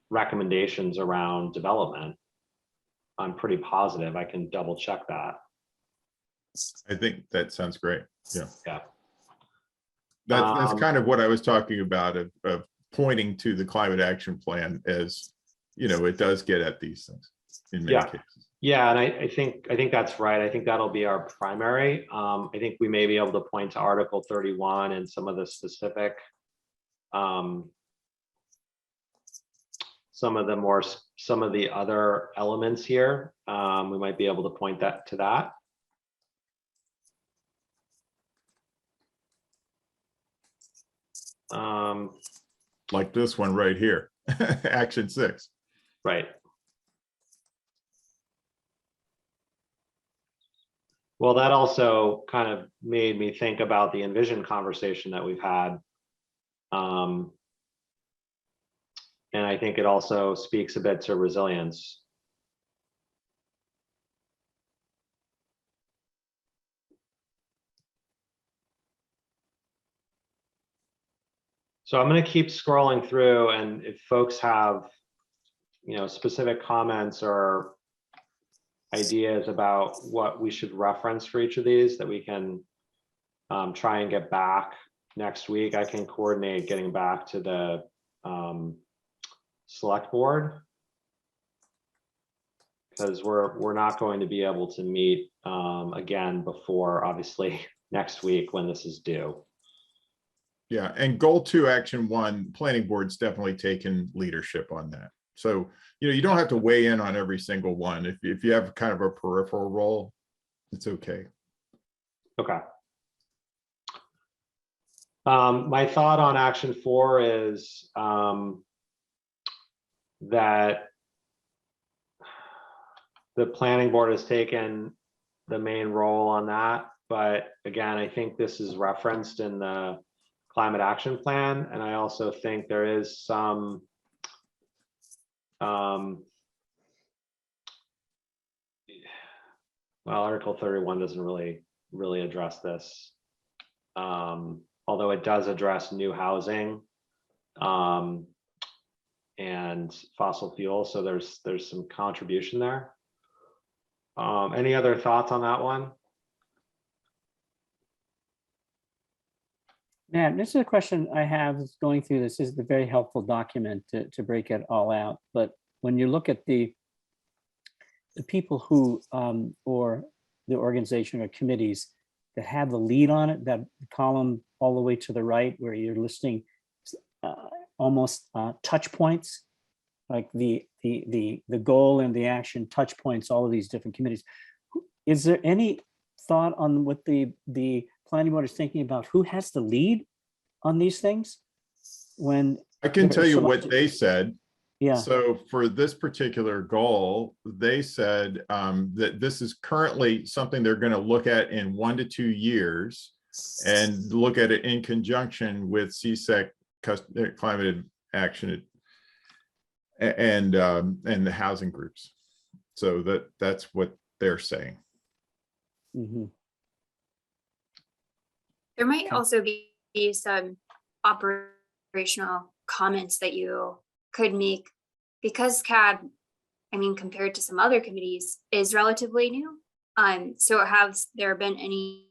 recommendations around development. I'm pretty positive. I can double check that. I think that sounds great. Yeah. Yeah. That's kind of what I was talking about of pointing to the climate action plan as, it does get at these things in many cases. Yeah, and I think that's right. I think that'll be our primary. I think we may be able to point to Article 31 and some of the specific, some of the other elements here. We might be able to point to that. Like this one right here, Action 6. Right. Well, that also kind of made me think about the Envision conversation that we've had. And I think it also speaks a bit to resilience. So I'm going to keep scrolling through, and if folks have, specific comments or ideas about what we should reference for each of these, that we can try and get back next week. I can coordinate getting back to the select board, because we're not going to be able to meet again before, obviously, next week when this is due. Yeah, and goal 2, action 1, planning board's definitely taken leadership on that. So, you don't have to weigh in on every single one. If you have kind of a peripheral role, it's okay. Okay. My thought on action 4 is that the planning board has taken the main role on that. But again, I think this is referenced in the climate action plan. And I also think there is some well, Article 31 doesn't really address this, although it does address new housing, and fossil fuels. So there's some contribution there. Any other thoughts on that one? Matt, this is a question I have going through this. This is a very helpful document to break it all out. But when you look at the people who, or the organization or committees that have the lead on it, that column all the way to the right where you're listing almost touch points, like the goal and the action touch points, all of these different committees. Is there any thought on what the planning board is thinking about who has the lead on these things? When I can they're tell you what selected? they said. Yeah, So for this particular goal, they said that this is currently something they're going to look at in 1 to 2 years and look at it in conjunction with CSEC climate action and the housing groups. So that's what they're saying. mhm. There might Okay. also be some operational comments that you could make, because CAD, I mean, compared to some other committees, is relatively new. So have there been any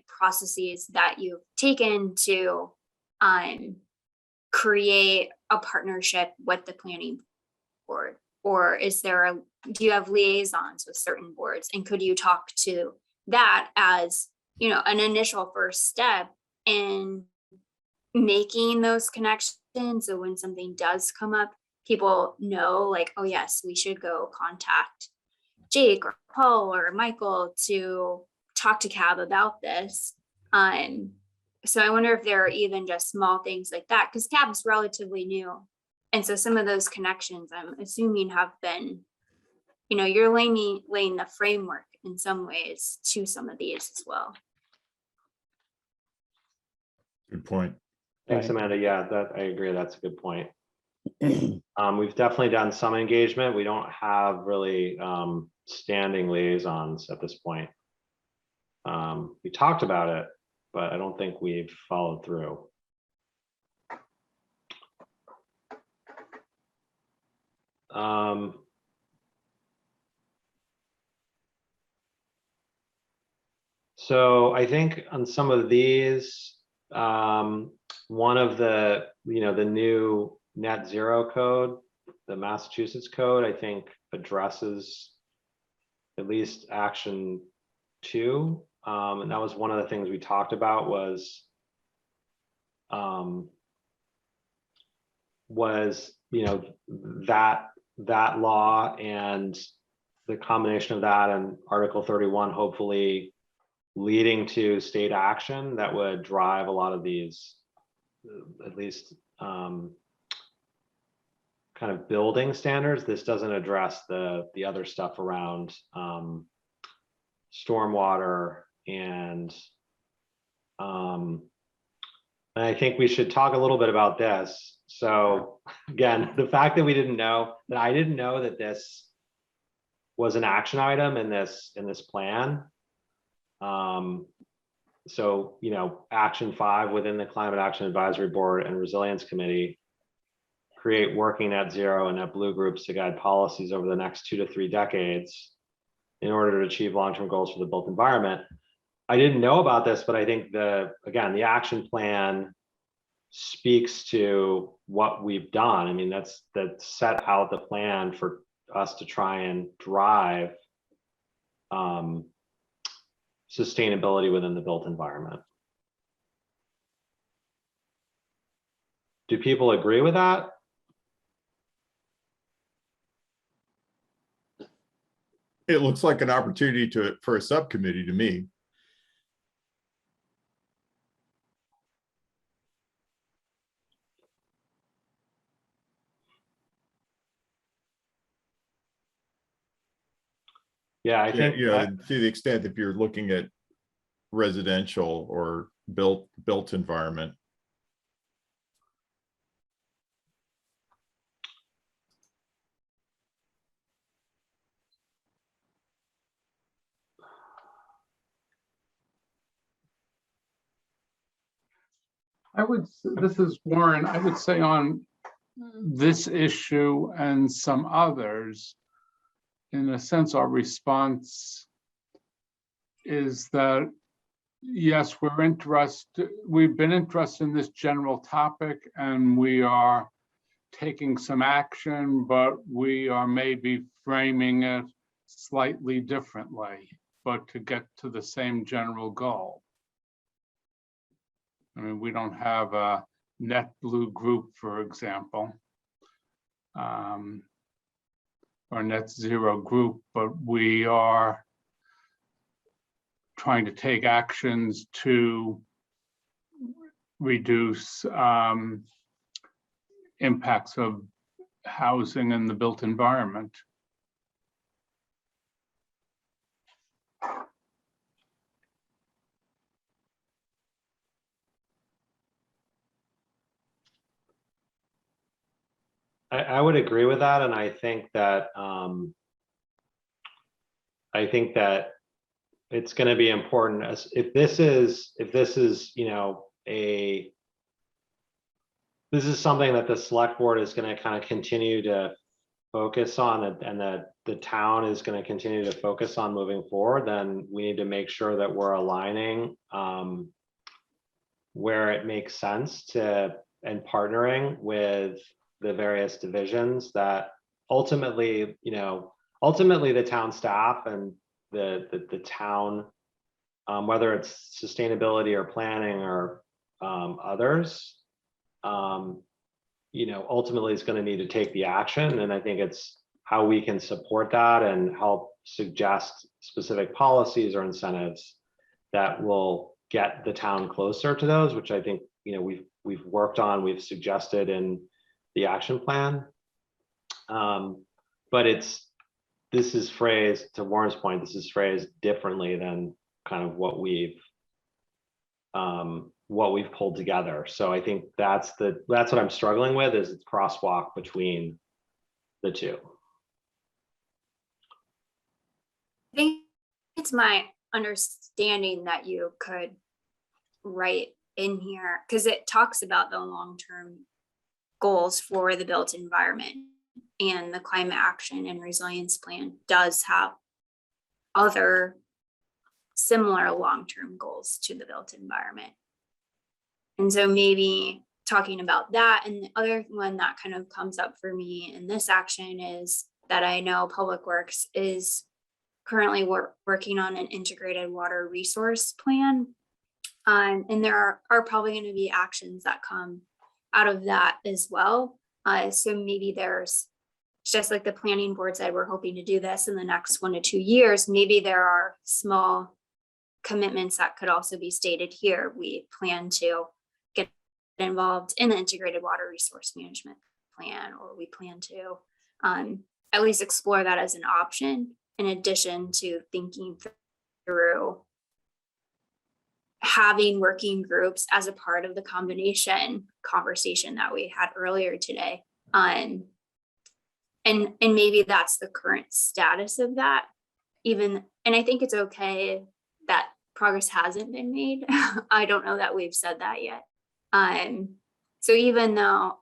processes that you've taken to create a partnership with the planning board? Or is there do you have liaisons with certain boards? And could you talk to that as, you know, an initial first step in making those connections? So when something does come up, people know, like, oh yes, we should go contact Jake or Paul or Michael to talk to CAB about this. So I wonder if there are even just small things like that, because CAB is relatively new. And so some of those connections, I'm assuming, have been, you know, you're laying the framework in some ways to some of these as well. Good point. Thanks, Right. Amanda. Yeah, that I agree. That's a good point. We've definitely done some engagement. We don't have really standing liaisons at this point. We talked about it, but I don't think we've followed through. So I think on some of these, one of the, you know, the new net zero code, the Massachusetts code, I think addresses at least action 2. And that was one of the things we talked about was, you know, that law and the combination of that and Article 31, hopefully leading to state action that would drive a lot of these, at least kind of building standards. This doesn't address the other stuff around stormwater and I think we should talk a little bit about this. So again, the fact that I didn't know that this was an action item in this plan. So, you know, action 5 within the Climate Action Advisory Board and Resilience Committee, create working net zero and net blue groups to guide policies over the next 2 to 3 decades in order to achieve long-term goals for the built environment. I didn't know about this, but I think the action plan speaks to what we've done. I mean, that set out the plan for us to try and drive sustainability within the built environment. Do people agree with that? It looks like an opportunity for a subcommittee to me. Yeah, I think You know, to the extent if you're looking at residential or built environment. This is Warren, I would say on this issue and some others, in a sense, our response is that, yes, we've been interested in this general topic and we are taking some action, but we are maybe framing it slightly differently, but to get to the same general goal. I mean, we don't have a net blue group, for example, or net zero group, but we are trying to take actions to reduce impacts of housing in the built environment. I would agree with that, and I think that it's going to be important as if this is this is something that the select board is going to kind of continue to focus on, and that the town is going to continue to focus on moving forward, then we need to make sure that we're aligning where it makes sense to, and partnering with the various divisions that ultimately the town staff and the town, whether it's sustainability or planning or others, ultimately is going to need to take the action. And I think it's how we can support that and help suggest specific policies or incentives that will get the town closer to those, which I think we've worked on, we've suggested in the action plan. But this is phrased, to Warren's point, this is phrased differently than kind of what we've pulled together. So I think that's what I'm struggling with, is it's crosswalk between the two. I think it's my understanding that you could write in here, because it talks about the long-term goals for the built environment, and the climate action and resilience plan does have other similar long-term goals to the built environment. And so maybe talking about that, and the other one that kind of comes up for me in this action is that I know Public Works is currently working on an integrated water resource plan. And there are probably going to be actions that come out of that as well. So maybe there's, just like the planning board said, we're hoping to do this in the next 1 to 2 years. Maybe there are small commitments that could also be stated here. We plan to get involved in the integrated water resource management plan, or we plan to at least explore that as an option, in addition to thinking through having working groups as a part of the combination conversation that we had earlier today. And maybe that's the current status of that. And I think it's okay that progress hasn't been made. I don't know that we've said that yet. So even though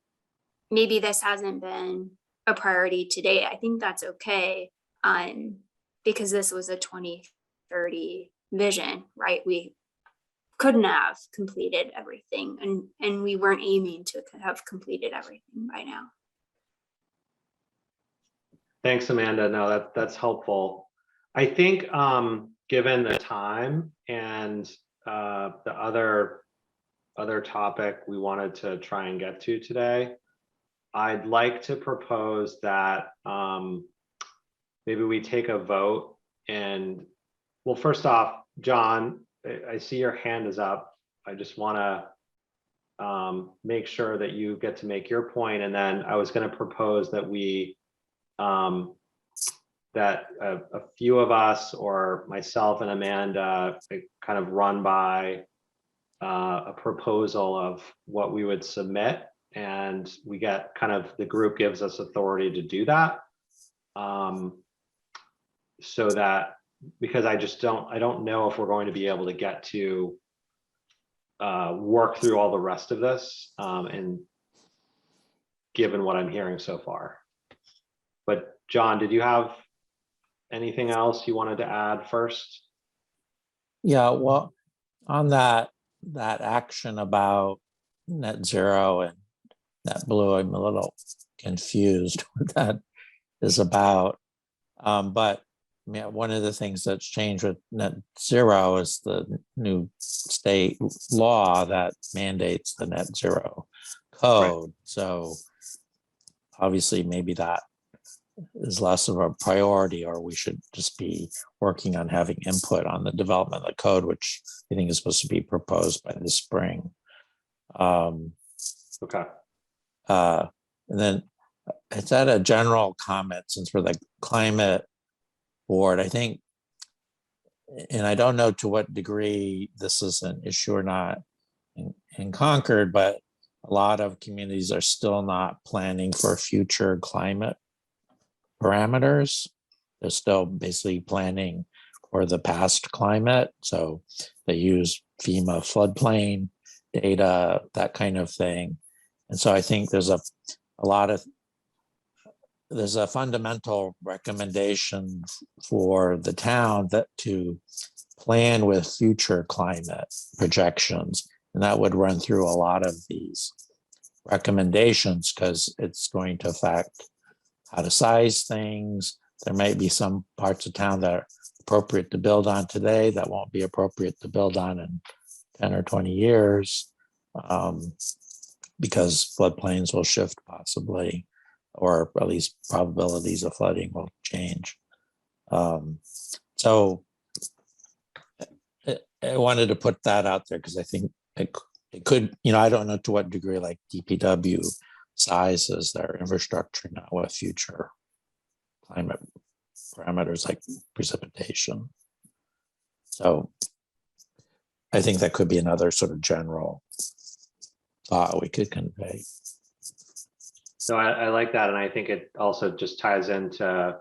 maybe this hasn't been a priority today, I think that's okay. Because this was a 2030 vision, right? We couldn't have completed everything, and we weren't aiming to have completed everything by now. Thanks, Amanda. No, that's helpful. I think given the time and the other topic we wanted to try and get to today, I'd like to propose that maybe we take a vote. And well, first off, John, I see your hand is up. I just want to make sure that you get to make your point. And then I was going to propose that that a few of us, or myself and Amanda, kind of run by a proposal of what we would submit, and we get kind of, the group gives us authority to do that. So that, because I don't know if we're going to be able to get to work through all the rest of this and given what I'm hearing so far. But John, did you have anything else you wanted to add first? Yeah, well, on that action about net zero and net blue, I'm a little confused what that is about. But I mean, one of the things that's changed with net zero is the new state law that mandates the net zero code. Right. So obviously maybe that is less of a priority, or we should just be working on having input on the development of the code, which I think is supposed to be proposed by the spring. Okay. And then it's at a general comment, since we're the climate board, I think, and I don't know to what degree this is an issue or not in Concord, but a lot of communities are still not planning for future climate parameters. They're still basically planning for the past climate. So they use FEMA floodplain data, that kind of thing. And so I think there's a fundamental recommendation for the town that to plan with future climate projections. And that would run through a lot of these recommendations, because it's going to affect how to size things. There might be some parts of town that are appropriate to build on today that won't be appropriate to build on in 10 or 20 years, because floodplains will shift possibly, or at least probabilities of flooding will change. So I wanted to put that out there because I think it could, I don't know to what degree like DPW sizes their infrastructure now with future climate parameters like precipitation. So I think that could be another sort of general thought we could convey. So I like that. And I think it also just ties into,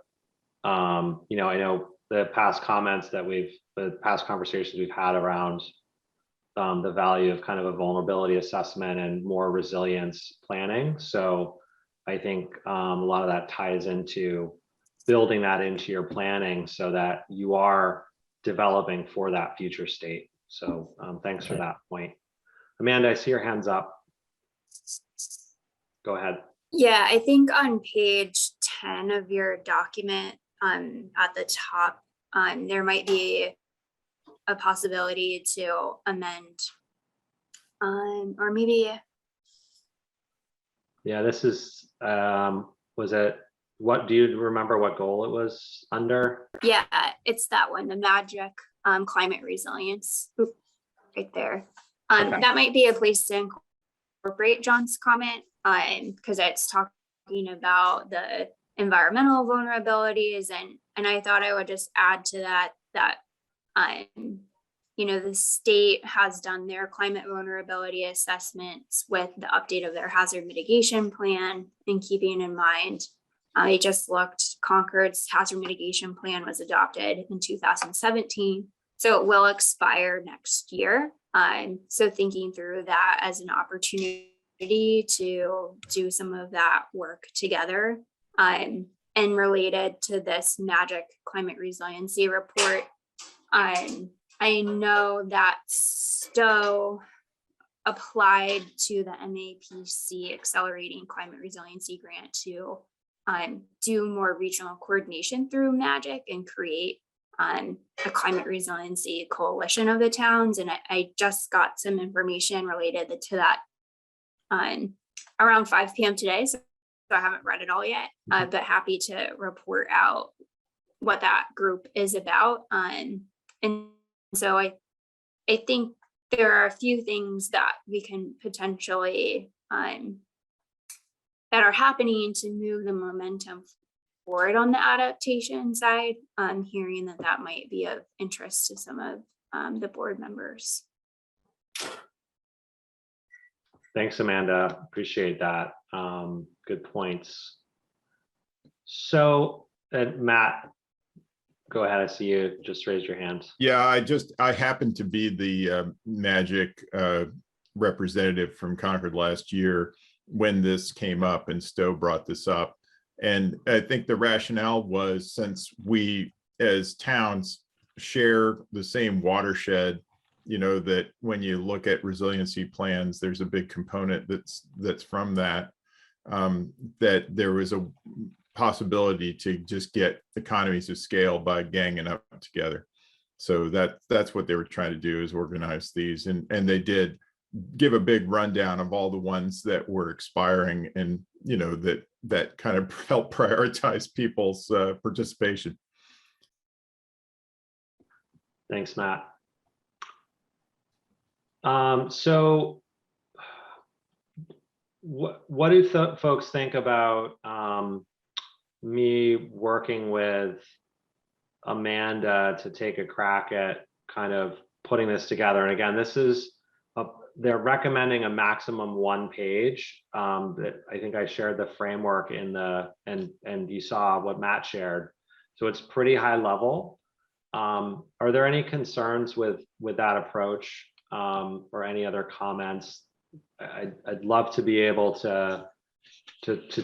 I know the past comments that the past conversations we've had around the value of kind of a vulnerability assessment and more resilience planning. So I think a lot of that ties into building that into your planning so that you are developing for that future state. So thanks for that point. Amanda, I see your hands up. Go ahead. Yeah, I think on page 10 of your document, at the top, there might be a possibility to amend, or maybe. Yeah, this is, was it, what, do you remember what goal it was under? Yeah, it's that one, the magic climate resilience. Oop, right there. Okay. That might be a place to incorporate John's comment, because it's talking about the environmental vulnerabilities, and I thought I would just add to that the state has done their climate vulnerability assessments with the update of their hazard mitigation plan, and keeping in mind, I just looked, Concord's hazard mitigation plan was adopted in 2017, so it will expire next year. So thinking through that as an opportunity to do some of that work together, and related to this magic climate resiliency report, I know that Stowe applied to the MAPC Accelerating Climate Resiliency Grant to do more regional coordination through MAGIC and create a climate resiliency coalition of the towns. And I just got some information related to that around 5 p.m. today. So I haven't read it all yet, but happy to report out what that group is about. And so I think there are a few things that we can potentially that are happening to move the momentum forward on the adaptation side. I'm hearing that might be of interest to some of the board members. Thanks, Amanda. Appreciate that. Good points. So, Matt, go ahead. I see you just raised your hand. Yeah, I happened to be the Magic representative from Concord last year. when this came up, and Stowe brought this up. And I think the rationale was, since we as towns share the same watershed, you know, that when you look at resiliency plans, there's a big component that's from that, that there was a possibility to just get economies of scale by ganging up together. So that's what they were trying to do, is organize these, and they did give a big rundown of all the ones that were expiring, and you know, that kind of helped prioritize people's participation. Thanks, Matt. So what do folks think about me working with Amanda to take a crack at kind of putting this together? And again, this is they're recommending a maximum 1 page. That I think I shared the framework in the and you saw what Matt shared. So it's pretty high level. Are there any concerns with that approach, or any other comments? I'd love to be able to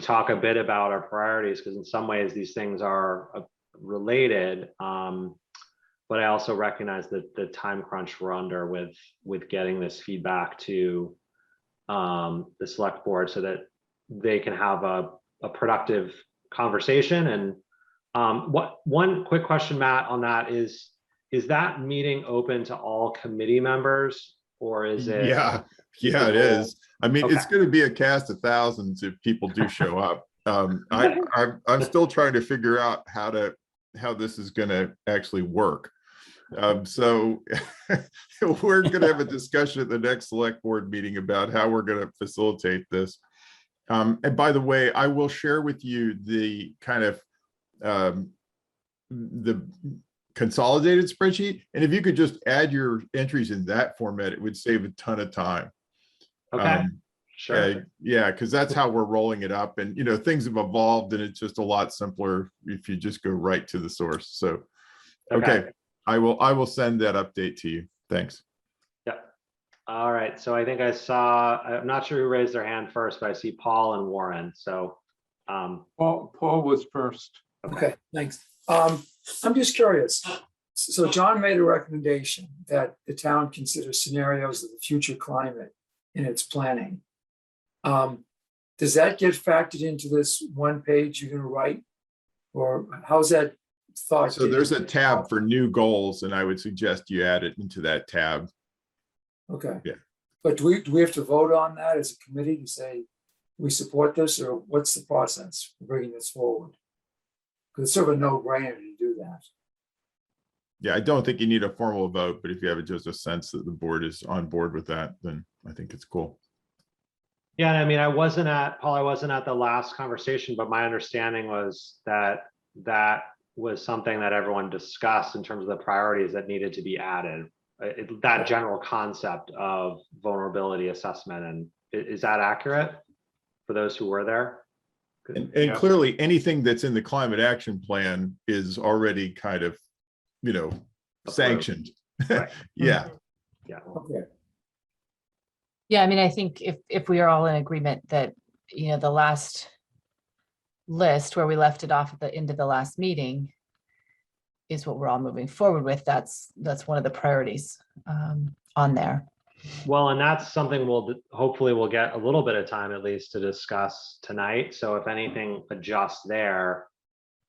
talk a bit about our priorities, because in some ways these things are related. But I also recognize that the time crunch we're under with getting this feedback to the select board, so that they can have a productive conversation. And one quick question, Matt, on that is that meeting open to all committee members, or is it? Yeah, it is. I mean, okay. It's going to be a cast of thousands if people do show up. I'm still trying to figure out how this is going to actually work. So we're going to have a discussion at the next select board meeting about how we're going to facilitate this. And by the way, I will share with you the kind of the consolidated spreadsheet. And if you could just add your entries in that format, it would save a ton of time. Okay. Sure. Yeah, because that's how we're rolling it up. And, you know, things have evolved, and it's just a lot simpler if you just go right to the source. So, okay. I will send that update to you. Thanks. Yeah. All right. So I think I'm not sure who raised their hand first, but I see Paul and Warren. So Paul was first. Okay, thanks. I'm just curious. So John made a recommendation that the town consider scenarios of the future climate in its planning. Does that get factored into this 1 page you're going to write, or how's that thought? So there's a tab for new goals, and I would suggest you add it into that tab. Okay. Yeah. But do we have to vote on that as a committee to say we support this, or what's the process for bringing this forward? Because it's sort of a no-brainer to do that. Yeah, I don't think you need a formal vote, but if you have just a sense that the board is on board with that, then I think it's cool. Yeah, I mean, Paul, I wasn't at the last conversation, but my understanding was that was something that everyone discussed in terms of the priorities that needed to be added. That general concept of vulnerability assessment. And is that accurate for those who were there? And clearly anything that's in the climate action plan is already kind of, you know, sanctioned. Right. Yeah. Yeah. Okay. Yeah, I mean, I think if we are all in agreement that, you know, the last list where we left it off at the end of the last meeting is what we're all moving forward with, that's one of the priorities on there. Well, and that's something hopefully we'll get a little bit of time at least to discuss tonight. So if anything adjusts there,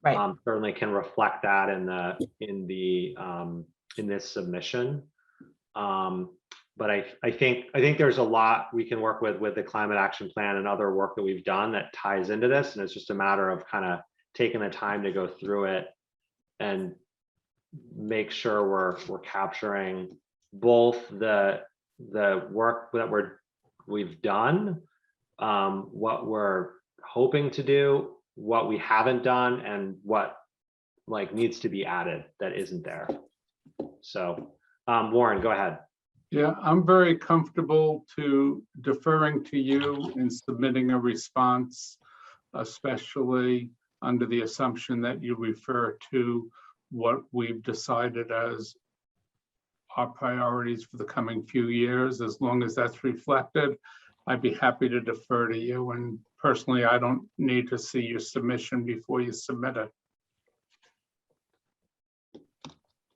right, certainly can reflect that in this submission. But I think there's a lot we can work with the climate action plan and other work that we've done that ties into this, and it's just a matter of kind of taking the time to go through it and make sure we're capturing both the work that we've done, what we're hoping to do, what we haven't done, and what needs to be added that isn't there. So Warren, go ahead. Yeah, I'm very comfortable deferring to you in submitting a response, especially under the assumption that you refer to what we've decided as our priorities for the coming few years, as long as that's reflected. I'd be happy to defer to you. And personally, I don't need to see your submission before you submit it.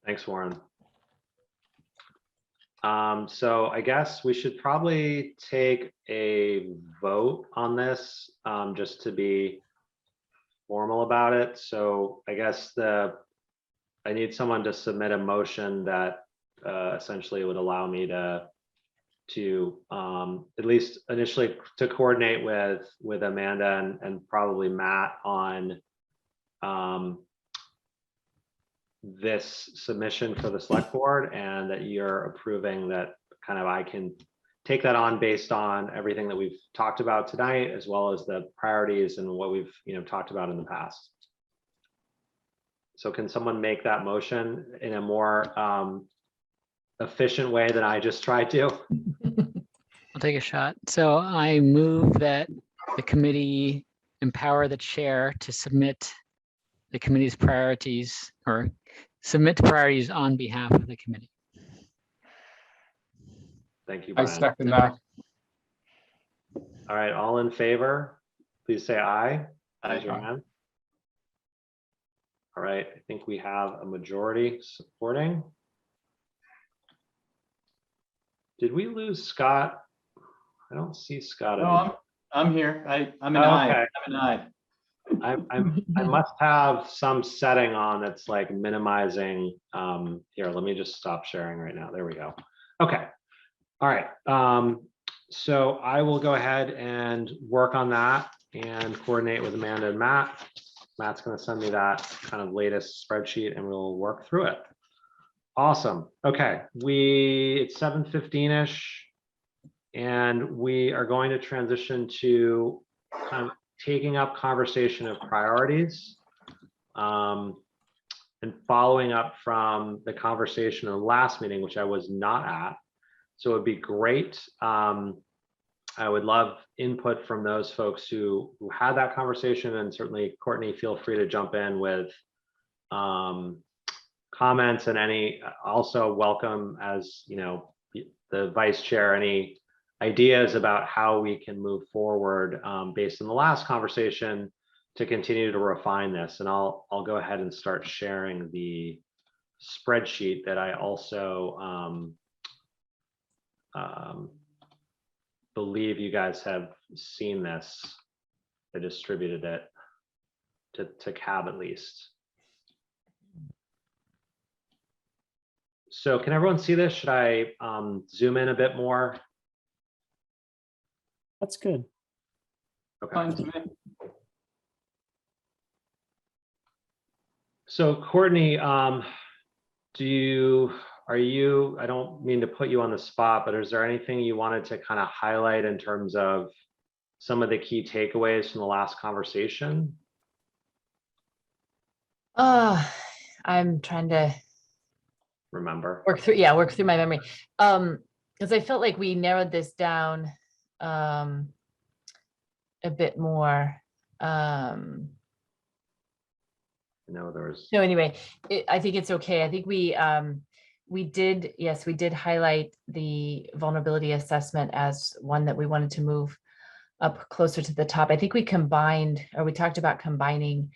Thanks, Warren. So I guess we should probably take a vote on this, just to be formal about it. So I guess I need someone to submit a motion that essentially would allow me to at least initially to coordinate with Amanda and probably Matt on this submission for the select board, and that you're approving that kind of I can take that on based on everything that we've talked about tonight, as well as the priorities and what we've talked about in the past. So can someone make that motion in a more efficient way than I just tried to? I'll take a shot. So I move that the committee empower the chair to submit the committee's priorities, or submit priorities on behalf of the committee. Thank you, I Brian. second that. All right, all in favor, please say aye. Raise your Aye. hand. All right, I think we have a majority supporting. Did we lose Scott? I don't see Scott. No, I'm here. I'm an Oh, aye. okay. I'm an aye. I must have some setting on that's like minimizing. Here, let me just stop sharing right now. There we go. Okay. All right. So I will go ahead and work on that and coordinate with Amanda and Matt. Matt's going to send me that kind of latest spreadsheet and we'll work through it. Awesome. Okay. It's 7:15-ish and we are going to transition to kind of taking up conversation of priorities and following up from the conversation in the last meeting, which I was not at. So it'd be great. I would love input from those folks who had that conversation, and certainly Courtney, feel free to jump in with comments and any, also welcome as the vice chair, any ideas about how we can move forward based on the last conversation to continue to refine this. And I'll go ahead and start sharing the spreadsheet that I also believe you guys have seen this. I distributed it to Cab at least. So can everyone see this? Should I zoom in a bit more? That's good. Okay. Fine to me. So Courtney, I don't mean to put you on the spot, but is there anything you wanted to kind of highlight in terms of some of the key takeaways from the last conversation? I'm trying to Remember? work through my memory. Because I felt like we narrowed this down a bit more. No, there was. No, anyway, I think it's okay. I think we did highlight the vulnerability assessment as one that we wanted to move up closer to the top. I think we talked about combining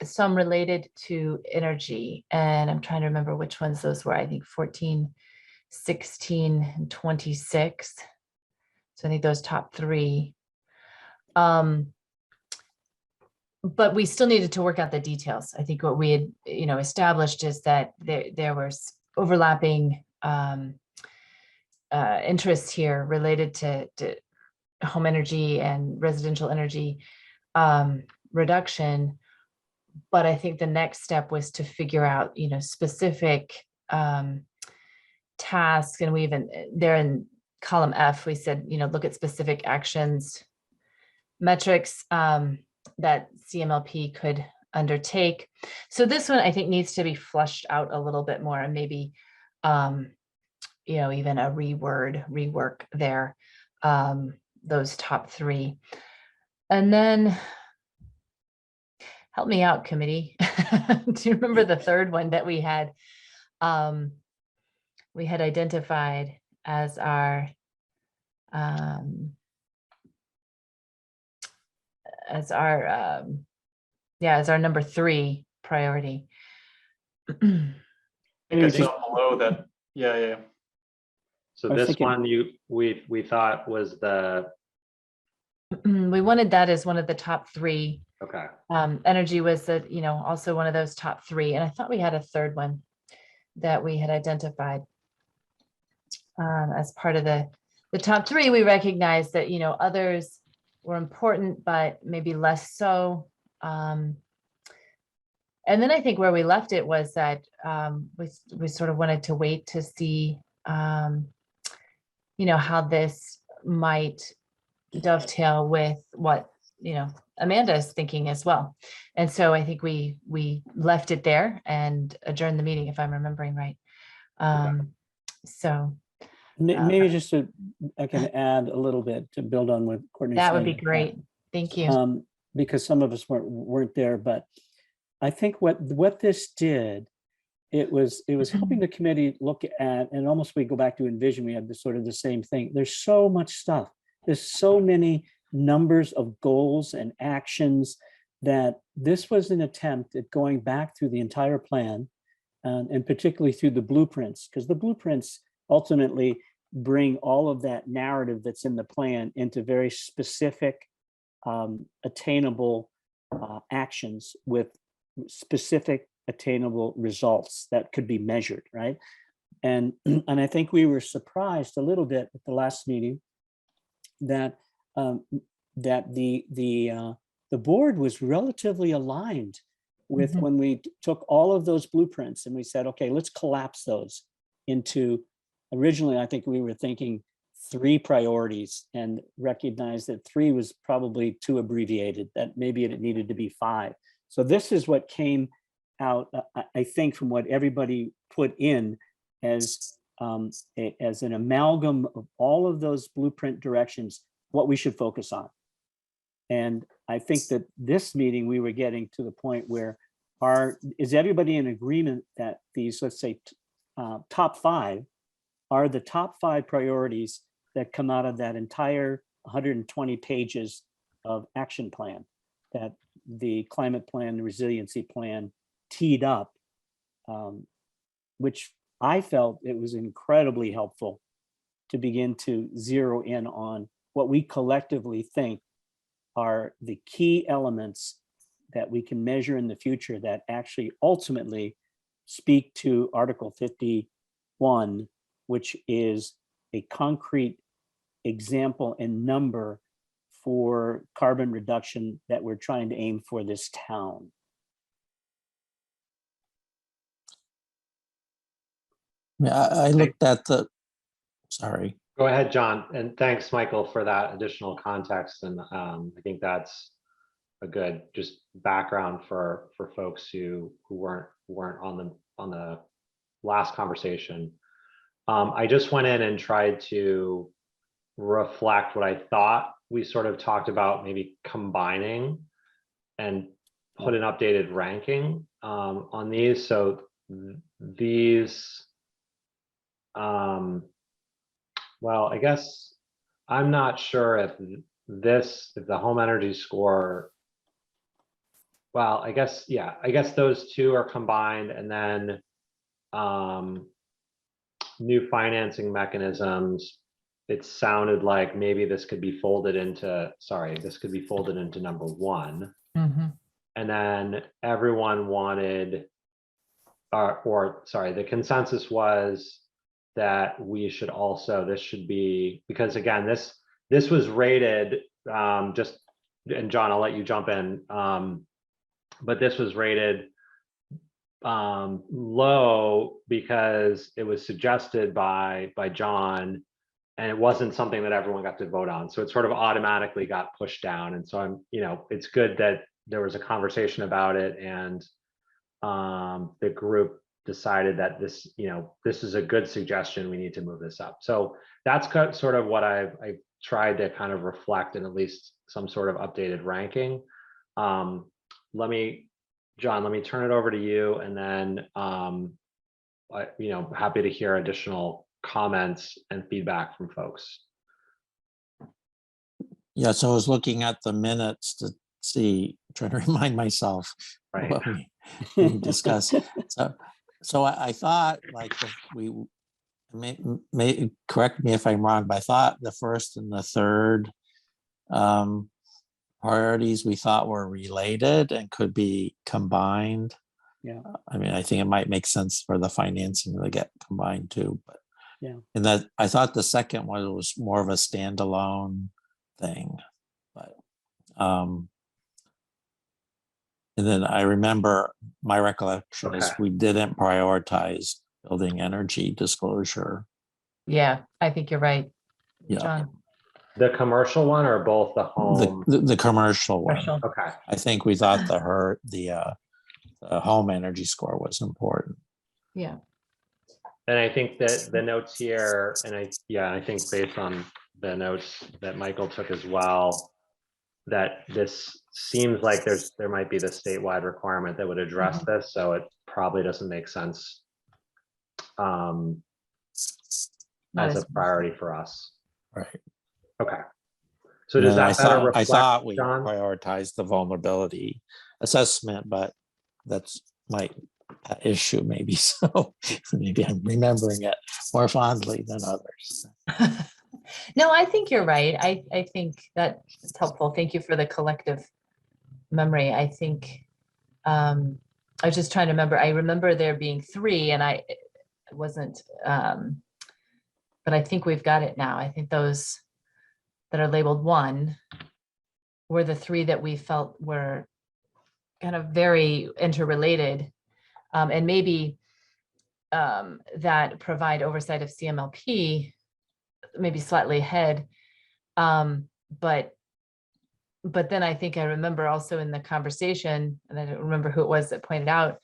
some related to energy, and I'm trying to remember which ones those were. I think 14, 16, and 26. So I think those top three. But we still needed to work out the details. I think what we had, established is that there was overlapping interests here related to home energy and residential energy reduction. But I think the next step was to figure out, specific tasks, and we even there in column F, we said, look at specific actions, metrics that CMLP could undertake. So this one I think needs to be flushed out a little bit more, and maybe even a rework there, those top three. And then help me out, committee. Do you remember the third one that we had identified as our as our, as our number 3 priority. I think I Maybe saw below that. Yeah. So I was this thinking- one we thought was the, We wanted that as one of the top 3. okay. Energy was the, also one of those top 3. And I thought we had a third one that we had identified as part of the top 3. We recognized that, others were important, but maybe less so. And then I think where we left it was that we sort of wanted to wait to see, how this might dovetail with what, Amanda's thinking as well. And so I think we left it there and adjourned the meeting, if I'm remembering right. So Maybe just to, I can add a little bit to build on what Courtney's that would be saying. great. Thank you. Because some of us weren't there, but I think what this did, it was helping the committee look at, and almost we go back to Envision, we had this sort of the same thing. There's so much stuff. There's so many numbers of goals and actions that this was an attempt at going back through the entire plan, and particularly through the blueprints, because the blueprints ultimately bring all of that narrative that's in the plan into very specific, attainable actions with specific attainable results that could be measured, right? And I think we were surprised a little bit at the last meeting that the board was relatively aligned with when we took all of those blueprints and we said, okay, let's collapse those into, originally, I think we were thinking 3 priorities and recognized that 3 was probably too abbreviated, that maybe it needed to be 5. So this is what came out, I think, from what everybody put in as an amalgam of all of those blueprint directions, what we should focus on. And I think that this meeting, we were getting to the point where is everybody in agreement that these, let's say, top 5 are the top 5 priorities that come out of that entire 120 pages of action plan that the climate plan, the resiliency plan teed up, which I felt it was incredibly helpful to begin to zero in on what we collectively think are the key elements that we can measure in the future that actually ultimately speak to Article 51, which is a concrete example and number for carbon reduction that we're trying to aim for this town. I looked at sorry. Go ahead, John, and thanks, Michael, for that additional context. And I think that's a good just background for folks who weren't on the last conversation. I just went in and tried to reflect what I thought we sort of talked about, maybe combining and put an updated ranking on these. So these, well, I guess I'm not sure if the home energy score, well, I guess those 2 are combined, and then new financing mechanisms, it sounded like maybe this could be folded into, number 1. And then everyone wanted, the consensus was that we should also, this should be, because again, this was rated, and John, I'll let you jump in, but this was rated low because it was suggested by John, and it wasn't something that everyone got to vote on. So it sort of automatically got pushed down. And so it's good that there was a conversation about it, and the group decided that this is a good suggestion. We need to move this up. So that's sort of what I've tried to kind of reflect in at least some sort of updated ranking. John, let me turn it over to you, and then happy to hear additional comments and feedback from folks. Yeah, so I was looking at the minutes to see, trying to remind myself Right. what we discussed. So I thought like we may correct me if I'm wrong, but I thought the first and the third priorities we thought were related and could be combined. Yeah. I mean, I think it might make sense for the financing to get combined too, but Yeah. and that I thought the second one was more of a standalone thing, but and then I remember my recollection is Okay. we didn't prioritize building energy disclosure. Yeah, I think you're right, Yeah, John. The commercial one or both the home? the commercial one. Commercial. Okay. I think we thought the home energy score was important. Yeah. And I think that the notes here, and I think based on the notes that Michael took as well, that this seems like there might be the statewide requirement that would address this, so it probably doesn't make sense Not as as a priority for us. Right. Okay. So does that better I reflect, thought we John? prioritized the vulnerability assessment, but that's my issue maybe. So maybe I'm remembering it more fondly than others. No, I think you're right. I think that it's helpful. Thank you for the collective memory. I think I was just trying to remember. I remember there being three, and I wasn't. But I think we've got it now. I think those that are labeled one were the three that we felt were kind of very interrelated, and maybe that provide oversight of CMLP. Maybe slightly ahead. But then I think I remember also in the conversation, and I don't remember who it was that pointed out,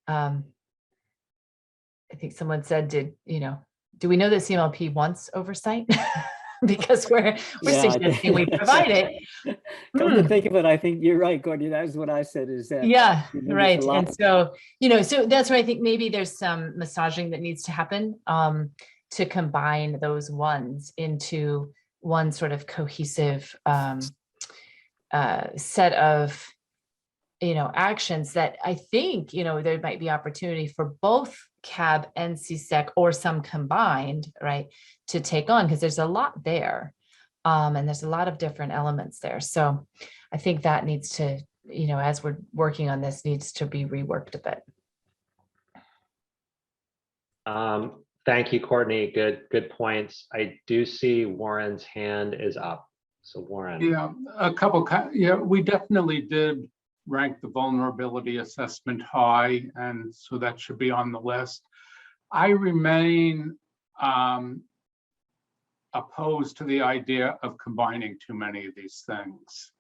I think someone said, do we know that CMLP wants oversight? Because we're suggesting we provide it. Come to think of it, I think you're right, Courtney. That's what I said is that. Yeah, you know, right. there's a lot- And so, so that's where I think maybe there's some massaging that needs to happen to combine those ones into one sort of cohesive set of, actions that I think, there might be opportunity for both CAB and CSEC or some combined, right, to take on, because there's a lot there. And there's a lot of different elements there. So I think that needs to, as we're working on this, needs to be reworked a bit. Thank you, Courtney. Good points. I do see Warren's hand is up. So Warren. Yeah, we definitely did rank the vulnerability assessment high, and so that should be on the list. I remain opposed to the idea of combining too many of these things,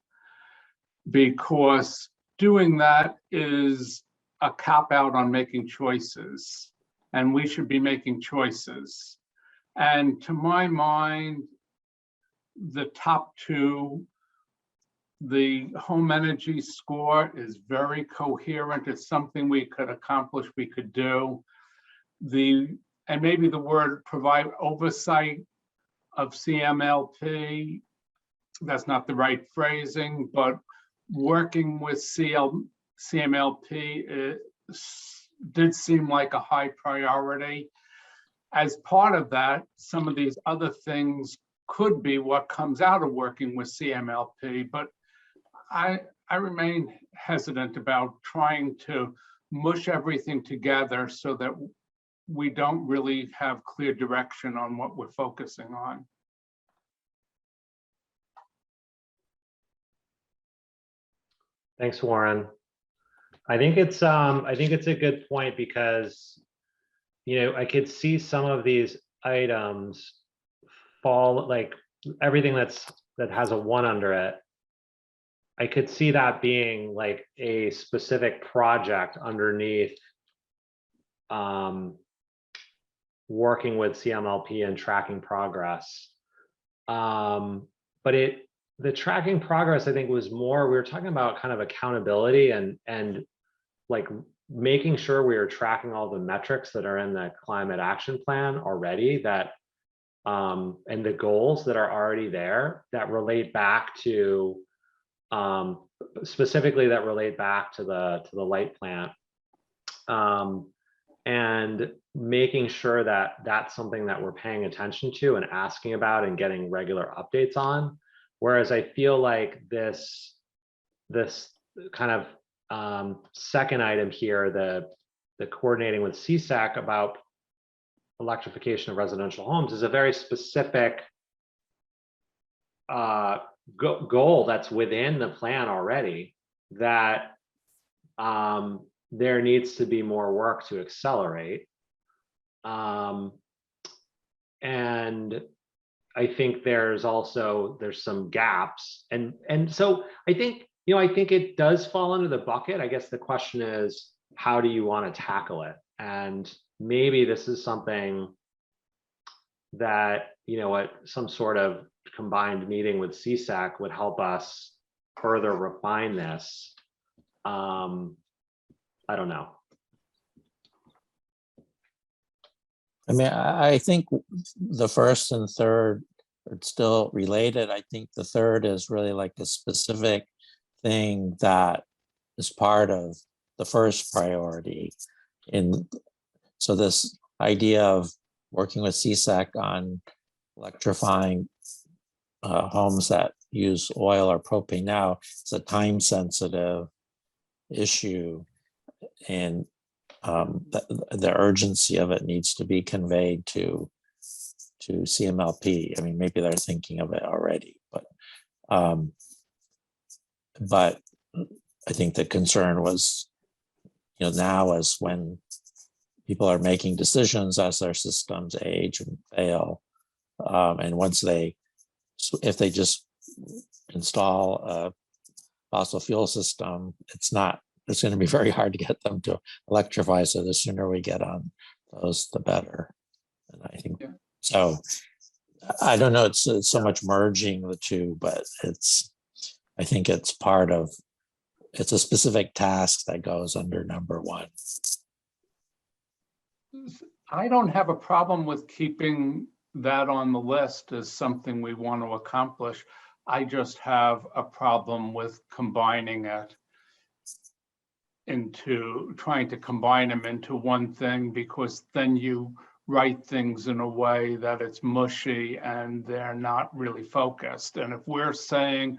because doing that is a cop out on making choices, and we should be making choices. And to my mind, the top two, the home energy score is very coherent. It's something we could accomplish, we could do. And maybe the word provide oversight of CMLP, that's not the right phrasing, but working with CMLP did seem like a high priority. As part of that, some of these other things could be what comes out of working with CMLP, but I remain hesitant about trying to mush everything together so that we don't really have clear direction on what we're focusing on. Thanks, Warren. I think it's a good point because, I could see some of these items fall, like everything that has a one under it. I could see that being like a specific project underneath working with CMLP and tracking progress. But the tracking progress, I think, was more, we were talking about kind of accountability and like making sure we are tracking all the metrics that are in the climate action plan already, that and the goals that are already there that relate back to, specifically that relate back to the light plant. And making sure that that's something that we're paying attention to and asking about and getting regular updates on. Whereas I feel like this kind of second item here, the coordinating with CSAC about electrification of residential homes, is a very specific goal that's within the plan already, that there needs to be more work to accelerate. And I think there's some gaps. And so I think, I think it does fall into the bucket. I guess the question is, how do you want to tackle it? And maybe this is something that, some sort of combined meeting with CSAC would help us further refine this. I don't know. I mean, I think the first and third are still related. I think the third is really like a specific thing that is part of the first priority. So this idea of working with CSAC on electrifying homes that use oil or propane now, it's a time-sensitive issue, and the urgency of it needs to be conveyed to CMLP. I mean, maybe they're thinking of it already, but I think the concern was, now is when people are making decisions as their systems age and fail, and if they just install a fossil fuel system, it's going to be very hard to get them to electrify. So the sooner we get on those, the better. And I think so. I don't know. It's so much merging the two, but I think it's it's a specific task that goes under number one. I don't have a problem with keeping that on the list as something we want to accomplish. I just have a problem with combining it trying to combine them into one thing, because then you write things in a way that it's mushy and they're not really focused. And if we're saying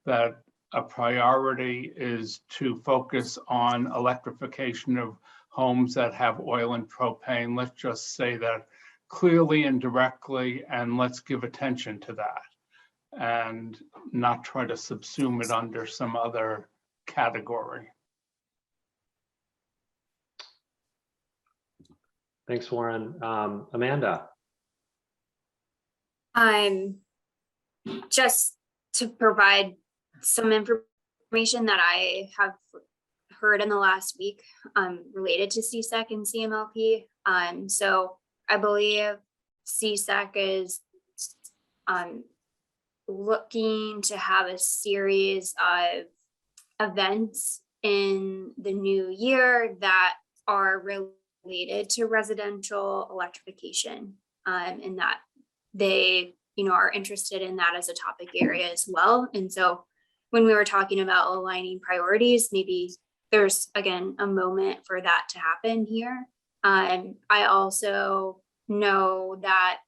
that a priority is to focus on electrification of homes that have oil and propane, let's just say that clearly and directly, and let's give attention to that and not try to subsume it under some other category. Thanks, Warren. Amanda. Just to provide some information that I have heard in the last week related to CSAC and CMLP. So I believe CSAC is looking to have a series of events in the new year that are related to residential electrification, and that they are interested in that as a topic area as well. And so when we were talking about aligning priorities, maybe there's again a moment for that to happen here. I also know that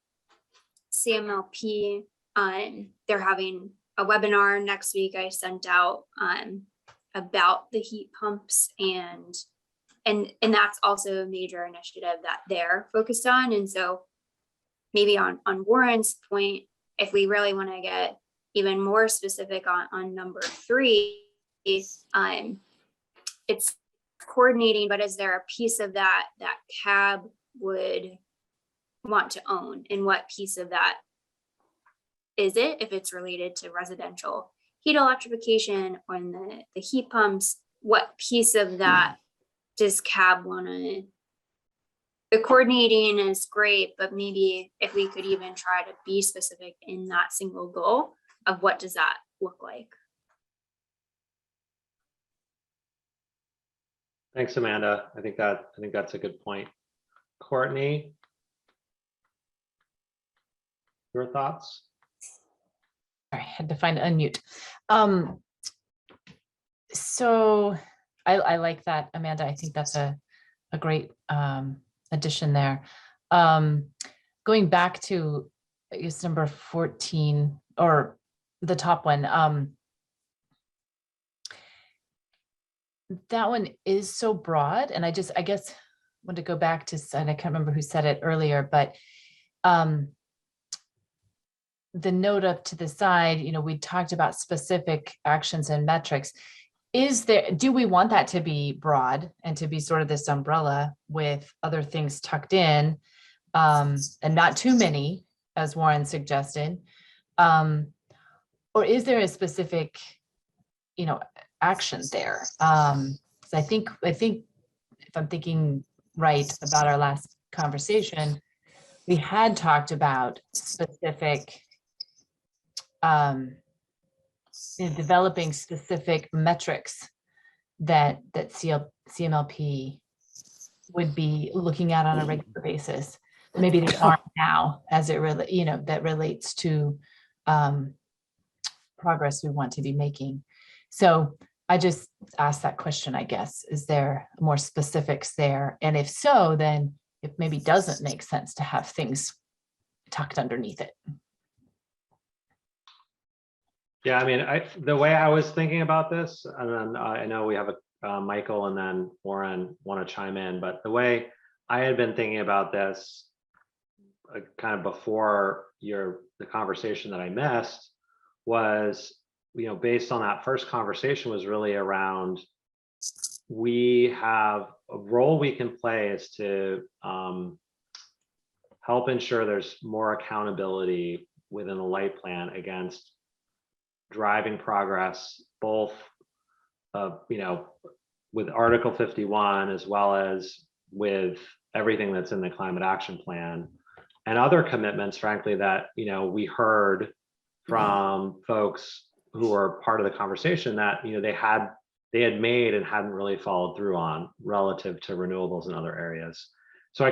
CMLP, they're having a webinar next week. I sent out about the heat pumps, and that's also a major initiative that they're focused on. And so maybe on Warren's point, if we really want to get even more specific on number 3, it's coordinating, but is there a piece of that CAB would want to own, and what piece of that is it? If it's related to residential heat electrification or in the heat pumps, what piece of that does CAB want to? The coordinating is great, but maybe if we could even try to be specific in that single goal of what does that look like? Thanks, Amanda. I think that's a good point. Courtney. your thoughts? I had to find unmute. So I like that, Amanda. I think that's a great addition there. Going back to, I guess, number 14, or the top one, that one is so broad, and I guess want to go back to, and I can't remember who said it earlier, but the note up to the side, we talked about specific actions and metrics. Do we want that to be broad and to be sort of this umbrella with other things tucked in, and not too many, as Warren suggested? Or is there a specific, action there? So I think if I'm thinking right about our last conversation, we had talked about specific, developing specific metrics that CMLP would be looking at on a regular basis. Maybe they aren't now, as it really, that relates to progress we want to be making. So I just asked that question, I guess. Is there more specifics there? And if so, then it maybe doesn't make sense to have things tucked underneath it. Yeah, I mean, the way I was thinking about this, and then I know we have Michael and then Warren want to chime in, but the way I had been thinking about this kind of before the conversation that I missed was, based on that first conversation, was really around, we have a role we can play is to help ensure there's more accountability within the light plan against driving progress, both with Article 51 as well as with everything that's in the climate action plan and other commitments, frankly, that we heard from folks who were part of the conversation that they had made and hadn't really followed through on relative to renewables in other areas. So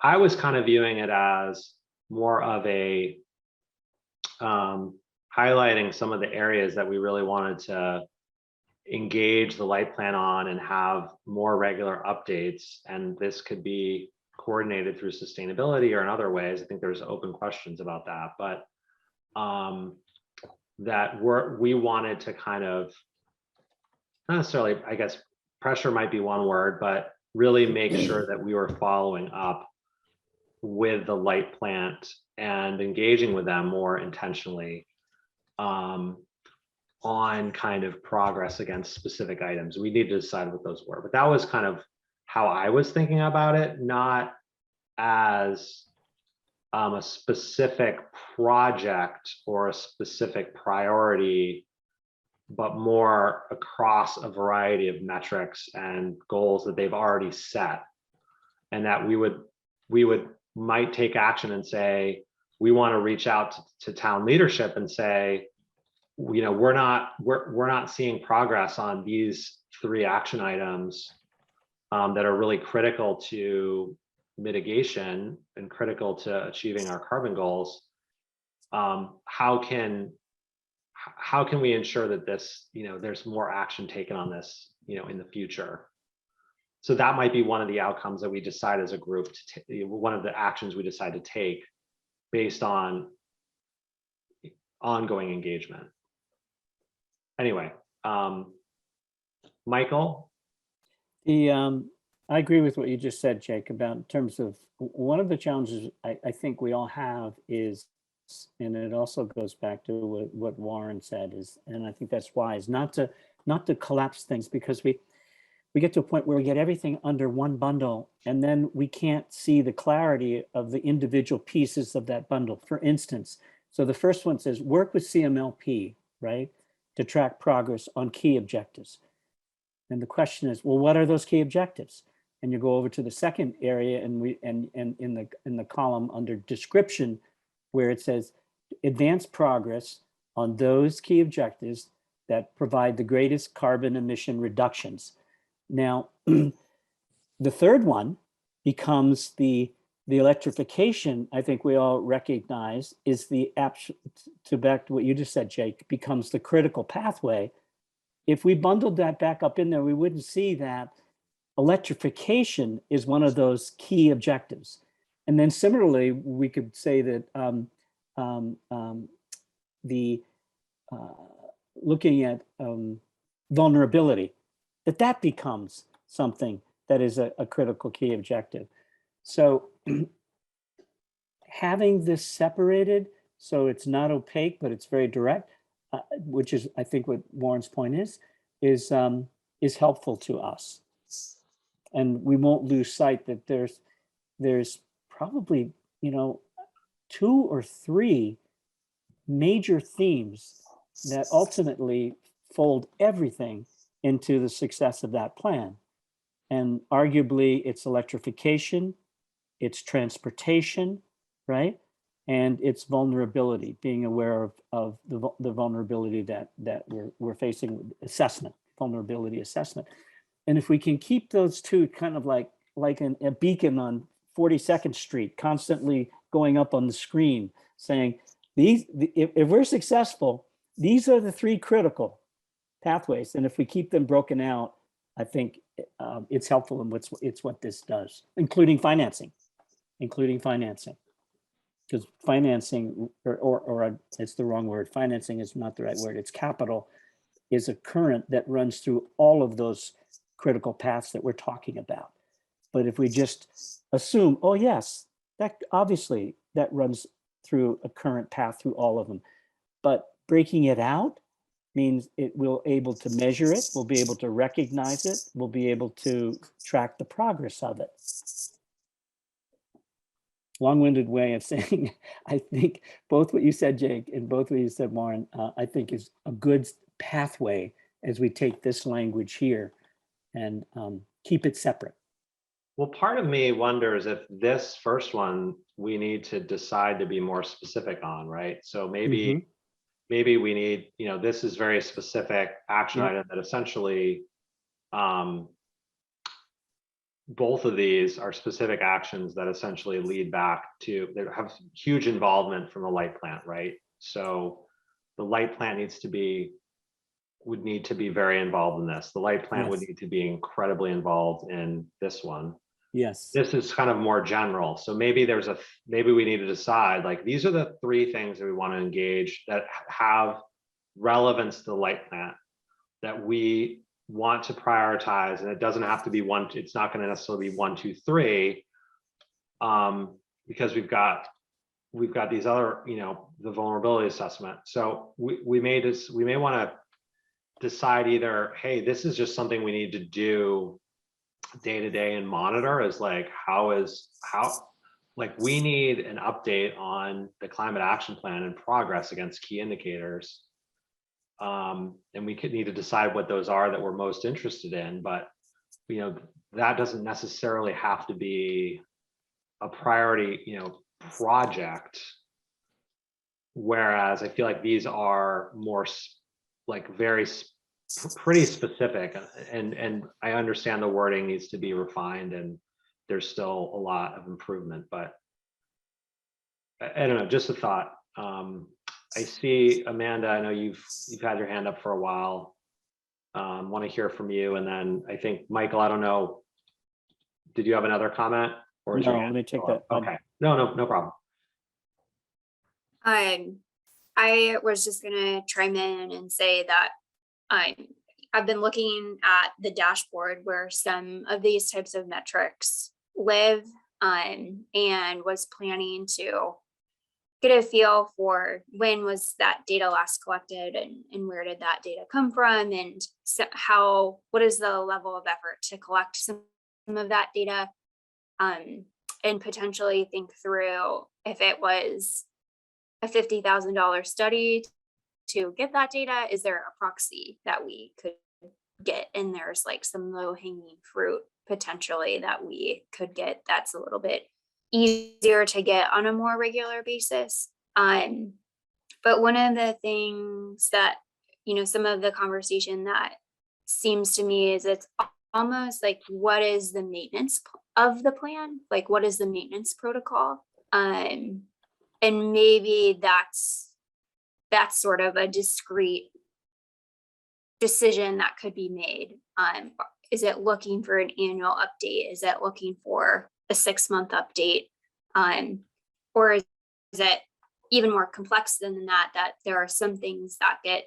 I was kind of viewing it as more of a highlighting some of the areas that we really wanted to engage the light plan on and have more regular updates. And this could be coordinated through sustainability or in other ways. I think there's open questions about that, but that we wanted to kind of, not necessarily, I guess, pressure might be one word, but really make sure that we were following up with the light plant and engaging with them more intentionally on kind of progress against specific items. We need to decide what those were, but that was kind of how I was thinking about it, not as a specific project or a specific priority, but more across a variety of metrics and goals that they've already set, and that we might take action and say, we want to reach out to town leadership and say, we're not seeing progress on these 3 action items that are really critical to mitigation and critical to achieving our carbon goals. How can we ensure that this, there's more action taken on this, in the future? So that might be one of the outcomes that we decide as a group to one of the actions we decide to take based on ongoing engagement. Anyway, Michael? I agree with what you just said, Jake, about in terms of one of the challenges I think we all have is, and it also goes back to what Warren said, is, and I think that's wise, not to collapse things, because we get to a point where we get everything under one bundle and then we can't see the clarity of the individual pieces of that bundle. For instance, so the first one says work with CMLP, right, to track progress on key objectives. And the question is, well, what are those key objectives? And you go over to the second area and in the column under description, where it says advance progress on those key objectives that provide the greatest carbon emission reductions. Now, the third one becomes the The electrification, I think we all recognize, is the to back to what you just said, Jake, becomes the critical pathway. If we bundled that back up in there, we wouldn't see that electrification is one of those key objectives. And then similarly, we could say that looking at vulnerability, that becomes something that is a critical key objective. So having this separated so it's not opaque, but it's very direct, which is, I think, what Warren's point is helpful to us. And we won't lose sight that there's probably, 2 or 3 major themes that ultimately fold everything into the success of that plan. And arguably it's electrification, it's transportation, right? And it's vulnerability, being aware of the vulnerability that we're facing with assessment, vulnerability assessment. And if we can keep those two kind of like a beacon on 42nd Street, constantly going up on the screen saying, if we're successful, these are the 3 critical pathways. And if we keep them broken out, I think it's helpful in it's what this does, including financing. Because financing, or it's the wrong word. Financing is not the right word. It's capital is a current that runs through all of those critical paths that we're talking about. But if we just assume, oh yes, that obviously that runs through a current path through all of them. But breaking it out means it will able to measure it, we'll be able to recognize it, we'll be able to track the progress of it. Long-winded way of saying, I think both what you said, Jake, and both what you said, Warren, I think is a good pathway as we take this language here and keep it separate. Well, part of me wonders if this first one, we need to decide to be more specific on, right? So maybe we need, this is very specific action item that essentially, both of these are specific actions that essentially lead back to, they have huge involvement from the light plant, right? So the light plant would need to be very involved in this. The light plant would need to be incredibly involved in this one. Yes. This is kind of more general. So maybe maybe we need to decide, like, these are the 3 things that we want to engage that have relevance to the light plant that we want to prioritize. And it doesn't have to be one, it's not going to necessarily be 1, 2, 3, because we've got these other, the vulnerability assessment. So we may want to decide either, hey, this is just something we need to do day to day and monitor, as like, we need an update on the climate action plan and progress against key indicators. And we could need to decide what those are that we're most interested in, but that doesn't necessarily have to be a priority, project. Whereas I feel like these are more pretty specific, and I understand the wording needs to be refined and there's still a lot of improvement, but I don't know, just a thought. I see Amanda, I know you've had your hand up for a while. Want to hear from you, and then I think Michael, I don't know, did you have another comment? Or no, let me take that. Okay, no problem. I was just gonna chime in and say that I've been looking at the dashboard where some of these types of metrics live, and was planning to get a feel for when was that data last collected, and where did that data come from, and what is the level of effort to collect some of that data, and potentially think through if it was a $50,000 study to get that data, is there a proxy that we could get? And there's like some low hanging fruit potentially that we could get that's a little bit easier to get on a more regular basis. But one of the things that, some of the conversation that seems to me is it's almost like, what is the maintenance of the plan, like what is the maintenance protocol? And maybe that's sort of a discrete decision that could be made. Is it looking for an annual update? Is it looking for a 6-month update? Or is it even more complex than that, that there are some things that get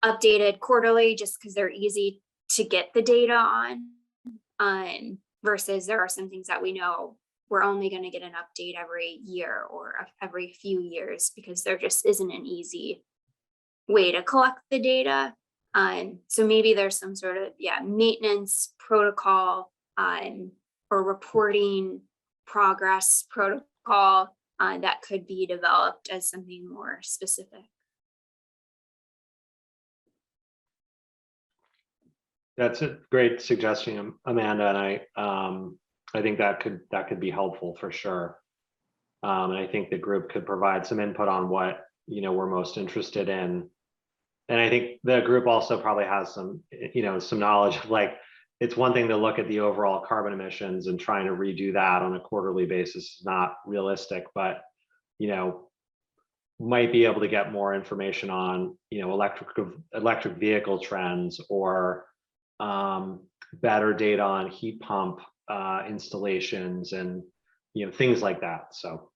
updated quarterly just because they're easy to get the data on, versus there are some things that we know we're only going to get an update every year or every few years because there just isn't an easy way to collect the data. So maybe there's some sort of maintenance protocol or reporting progress protocol that could be developed as something more specific. That's a great suggestion, Amanda, and I think that could be helpful for sure. And I think the group could provide some input on what we're most interested in. And I think the group also probably has some some knowledge of, like, it's one thing to look at the overall carbon emissions, and trying to redo that on a quarterly basis is not realistic, but might be able to get more information on electric vehicle trends, or better data on heat pump installations, and things like that. So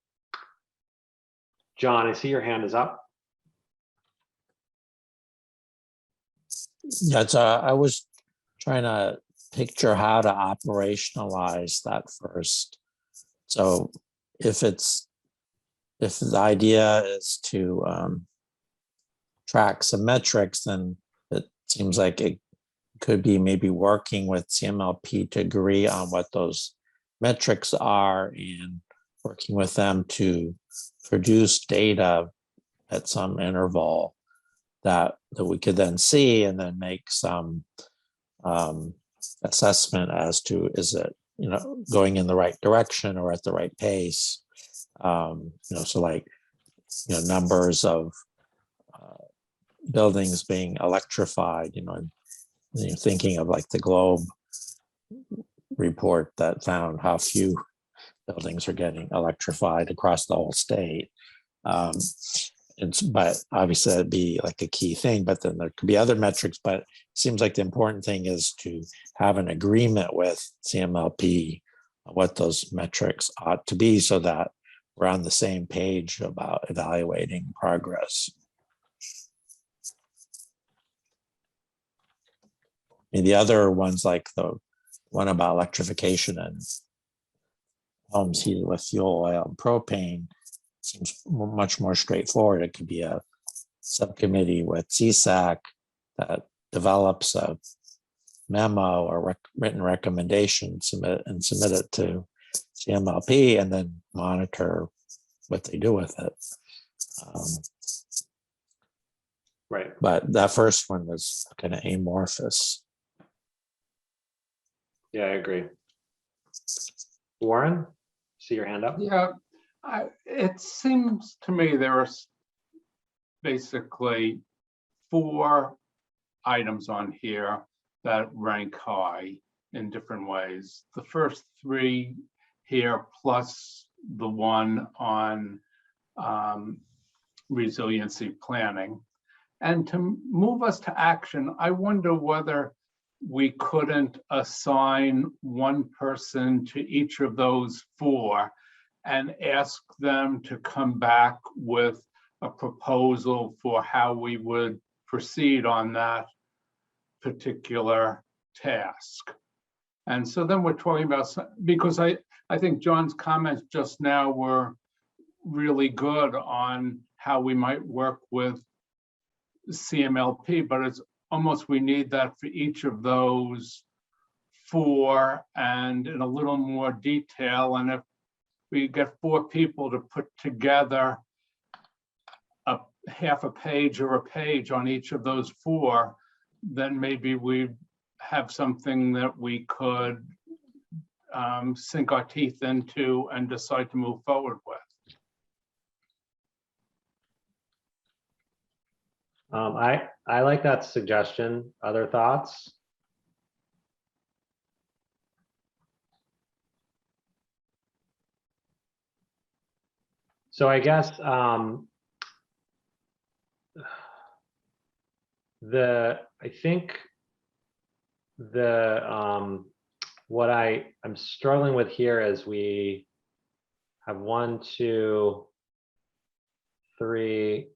John, I see your hand is up. That's I was trying to picture how to operationalize that first. So if the idea is to track some metrics, then it seems like it could be maybe working with CMLP to agree on what those metrics are and working with them to produce data at some interval that we could then see, and then make some assessment as to, is it going in the right direction or at the right pace. So like numbers of buildings being electrified, and thinking of like the Globe report that found how few buildings are getting electrified across the whole state. But obviously that'd be like a key thing, but then there could be other metrics, but it seems like the important thing is to have an agreement with CMLP on what those metrics ought to be, so that we're on the same page about evaluating progress. And the other ones, like the one about electrification and homes heated with fuel oil and propane, seems much more straightforward. It could be a subcommittee with CSAC that develops a memo or written recommendation, submit it to CMLP, and then monitor what they do with it. Right. But that first one was kind of amorphous. Yeah, I agree. Warren, see your hand up? Yeah, it seems to me there are basically 4 items on here that rank high in different ways. The first 3 here, plus the one on resiliency planning. And to move us to action, I wonder whether we couldn't assign one person to each of those 4 and ask them to come back with a proposal for how we would proceed on that particular task. And so then we're talking about, because I think John's comments just now were really good on how we might work with CMLP, but it's almost we need that for each of those 4 and in a little more detail. And if we get 4 people to put together a half a page or a page on each of those 4, then maybe we have something that we could sink our teeth into and decide to move forward with. I like that suggestion. Other thoughts? So I guess I think what I'm struggling with here is we have 1, 2, 3,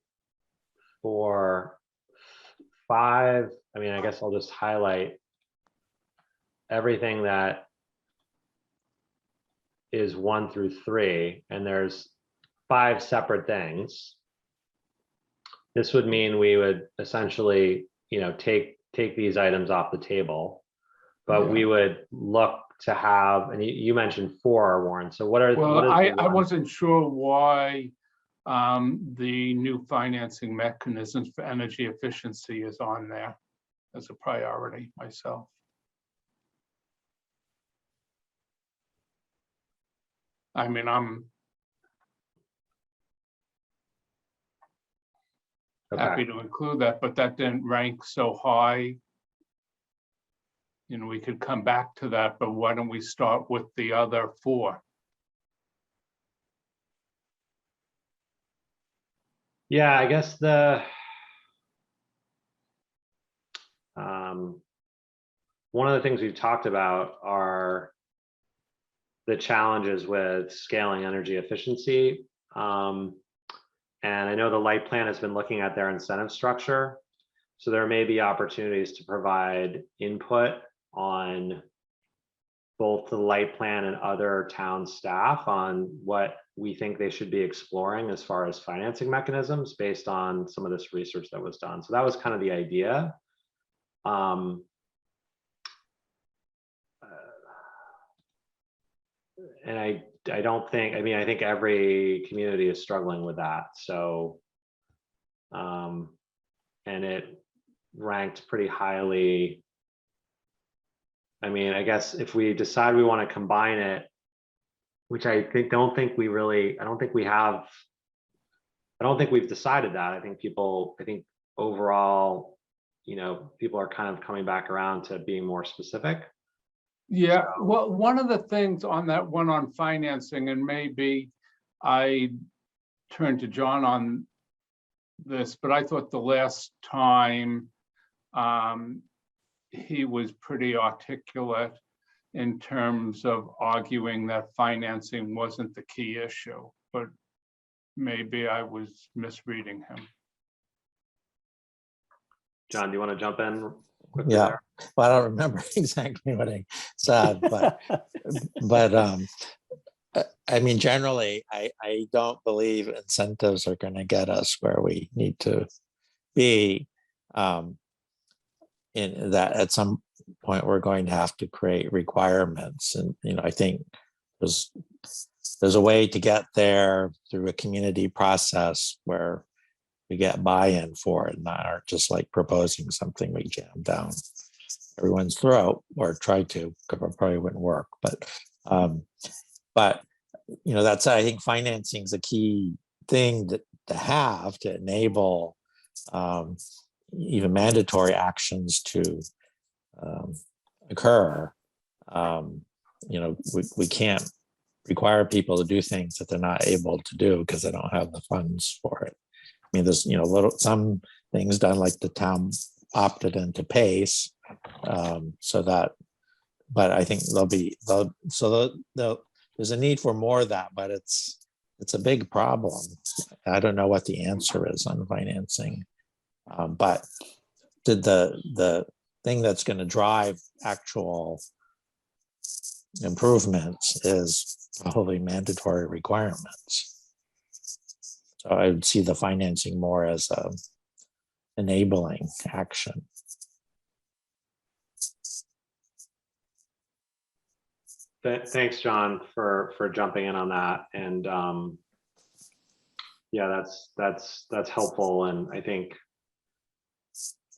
4, 5. I mean, I guess I'll just highlight everything that is 1 through 3, and there's 5 separate things. This would mean we would essentially, take these items off the table, but we would look to have, and you mentioned 4, Warren. So what is Well, the I one? wasn't sure why the new financing mechanisms for energy efficiency is on there as a priority myself. I mean, I'm happy to include that, but that didn't rank so high. We could come back to that, but why don't we start with the other 4? Yeah, I guess one of the things we've talked about are the challenges with scaling energy efficiency. And I know the light plan has been looking at their incentive structure. So there may be opportunities to provide input on both the light plan and other town staff on what we think they should be exploring as far as financing mechanisms based on some of this research that was done. So that was kind of the idea. And I don't think, I think every community is struggling with that. So, and it ranked pretty highly. I mean, I guess if we decide we want to combine it, which I don't think we've decided that. I think overall, people are kind of coming back around to being more specific. Yeah, well, one of the things on that one on financing, and maybe I turned to John on this, but I thought the last time he was pretty articulate in terms of arguing that financing wasn't the key issue, but maybe I was misreading him. John, do you want to jump in quickly Yeah, there? well, I don't remember exactly what I said, but I mean, generally, I don't believe incentives are going to get us where we need to be. In that, at some point, we're going to have to create requirements, and I think there's a way to get there through a community process where we get buy-in for it, and not are just like proposing something we jam down everyone's throat, or try to, because it probably wouldn't work. But that's, I think financing is a key thing to have to enable even mandatory actions to occur. We can't require people to do things that they're not able to do because they don't have the funds for it. I mean, there's some things done, like the town opted into PACE, so that, but I think there's a need for more of that, but it's a big problem. I don't know what the answer is on financing, but the thing that's going to drive actual improvements is probably mandatory requirements. So I would see the financing more as a enabling action. Thanks, John, for jumping in on that. And yeah, that's helpful, and I think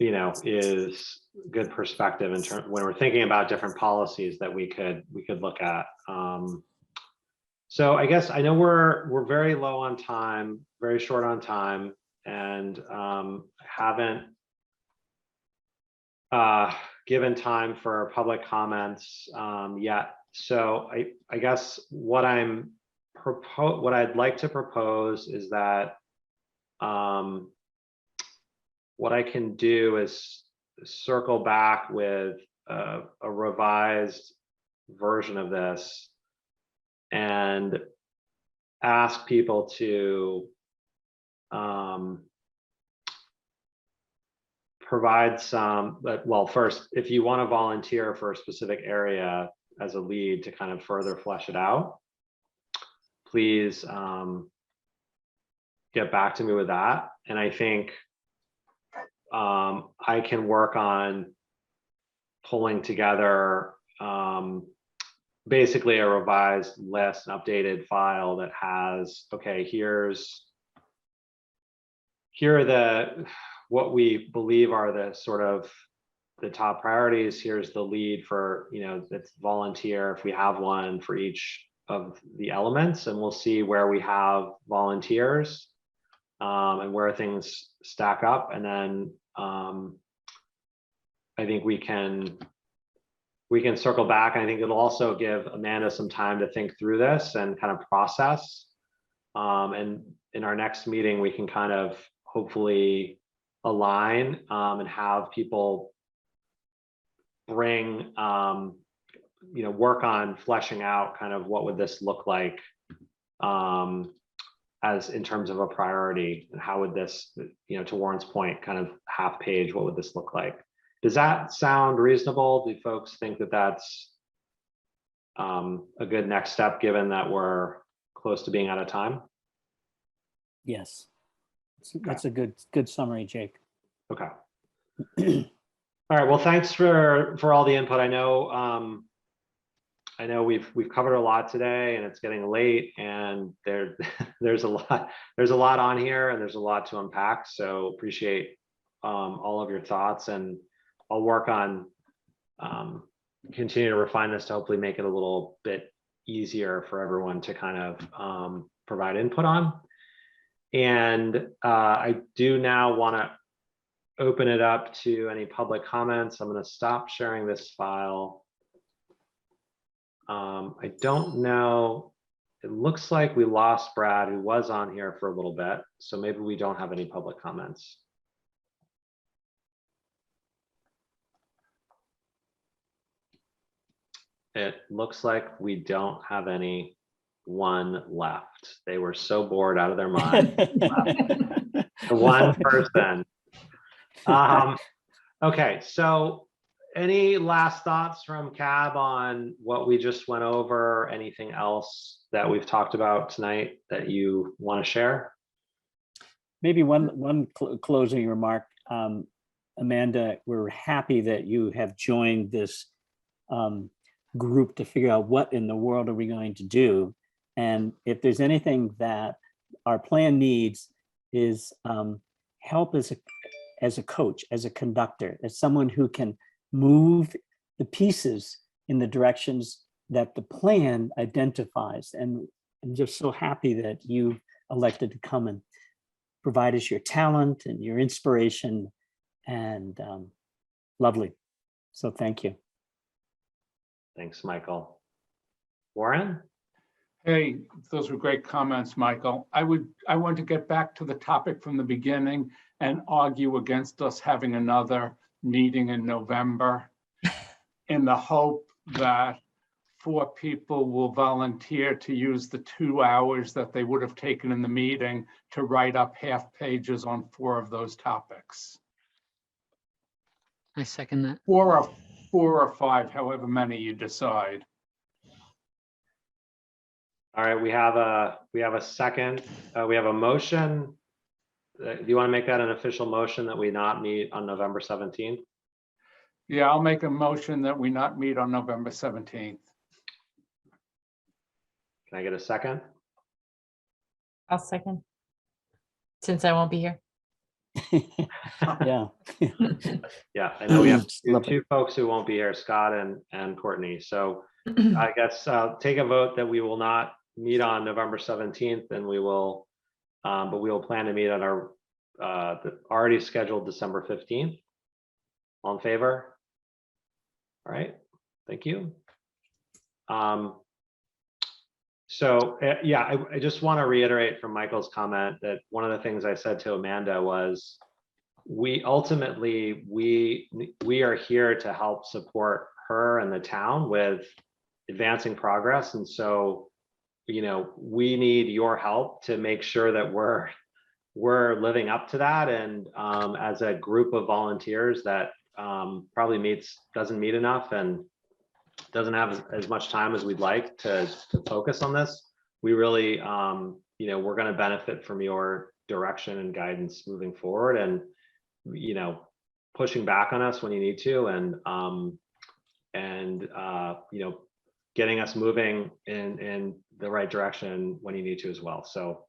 is good perspective in terms when we're thinking about different policies that we could look at. So I guess I know we're very low on time, very short on time, and haven't given time for public comments yet. So I guess what I'm what I'd like to propose is that what I can do is circle back with a revised version of this and ask people to provide some, well, first, if you want to volunteer for a specific area as a lead to kind of further flesh it out, please get back to me with that. And I think I can work on pulling together basically a revised list, an updated file that has, okay, here are the, what we believe are the sort of the top priorities. Here's the lead for, it's volunteer, if we have one for each of the elements, and we'll see where we have volunteers and where things stack up. And then I think we can circle back. I think it'll also give Amanda some time to think through this and kind of process. And in our next meeting, we can kind of hopefully align and have people bring, work on fleshing out kind of what would this look like as in terms of a priority, and how would this, to Warren's point, kind of half page, what would this look like? Does that sound reasonable? Do folks think that that's a good next step, given that we're close to being out of time? Yes. That's a good summary, Jake. Okay. All right. Well, thanks for all the input. I know we've covered a lot today, and it's getting late, and there's a lot on here, and there's a lot to unpack. So appreciate all of your thoughts, and I'll work on continue to refine this to hopefully make it a little bit easier for everyone to kind of provide input on. And I do now want to open it up to any public comments. I'm going to stop sharing this file. I don't know. It looks like we lost Brad, who was on here for a little bit. So maybe we don't have any public comments. It looks like we don't have any one left. They were so bored out of their mind. The one person. Okay, so any last thoughts from Cab on what we just went over? Anything else that we've talked about tonight that you want to share? Maybe one closing remark. Amanda, we're happy that you have joined this group to figure out what in the world are we going to do. And if there's anything that our plan needs is help as a coach, as a conductor, as someone who can move the pieces in the directions that the plan identifies. And I'm just so happy that you elected to come and provide us your talent and your inspiration, and lovely. So thank you. Thanks, Michael. Warren? Hey, those were great comments, Michael. I want to get back to the topic from the beginning and argue against us having another meeting in November, in the hope that 4 people will volunteer to use the 2 hours that they would have taken in the meeting to write up half pages on 4 of those topics. I second that. 4 or 5, however many you decide. All right, we have a second. We have a motion. Do you want to make that an official motion that we not meet on November 17th? Yeah, I'll make a motion that we not meet on November 17th. Can I get a second? I'll second. Since I won't be here. Yeah. Yeah, I know we have Lovely. two folks who won't be here, Scott and Courtney. So I guess take a vote that we will not meet on November 17th, and we will, but we will plan to meet on our the already scheduled December 15th. All in favor? All right, thank you. So, yeah, I just want to reiterate from Michael's comment that one of the things I said to Amanda was, we ultimately, we are here to help support her and the town with advancing progress. And so, you know, we need your help to make sure that we're living up to that. And as a group of volunteers that probably doesn't meet enough and doesn't have as much time as we'd like to focus on this, we really, you know, we're going to benefit from your direction and guidance moving forward, and, you know, pushing back on us when you need to, and you know, getting us moving in the right direction when you need to as well. So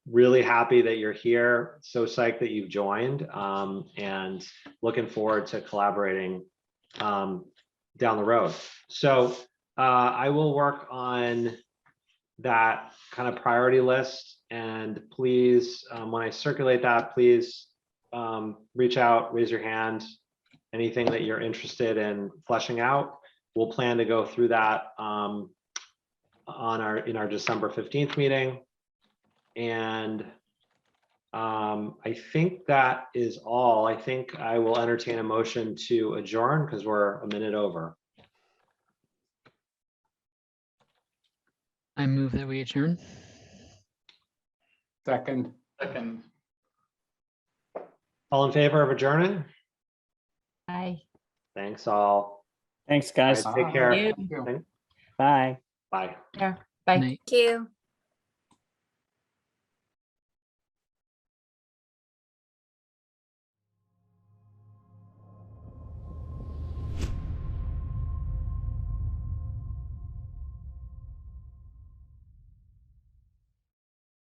really happy that you're here. So psyched that you've joined, and looking forward to collaborating down the road. So I will work on that kind of priority list, and please, when I circulate that, please reach out, raise your hand, anything that you're interested in fleshing out. We'll plan to go through that in our December 15th meeting. And I think that is all. I think I will entertain a motion to adjourn because we're a minute over. I move that we adjourn. Second. All in favor of adjourning? Bye. Thanks all. Thanks, guys. All right, take care. you. Thank you. Bye. Bye. Yeah. Bye. Night. Thank you.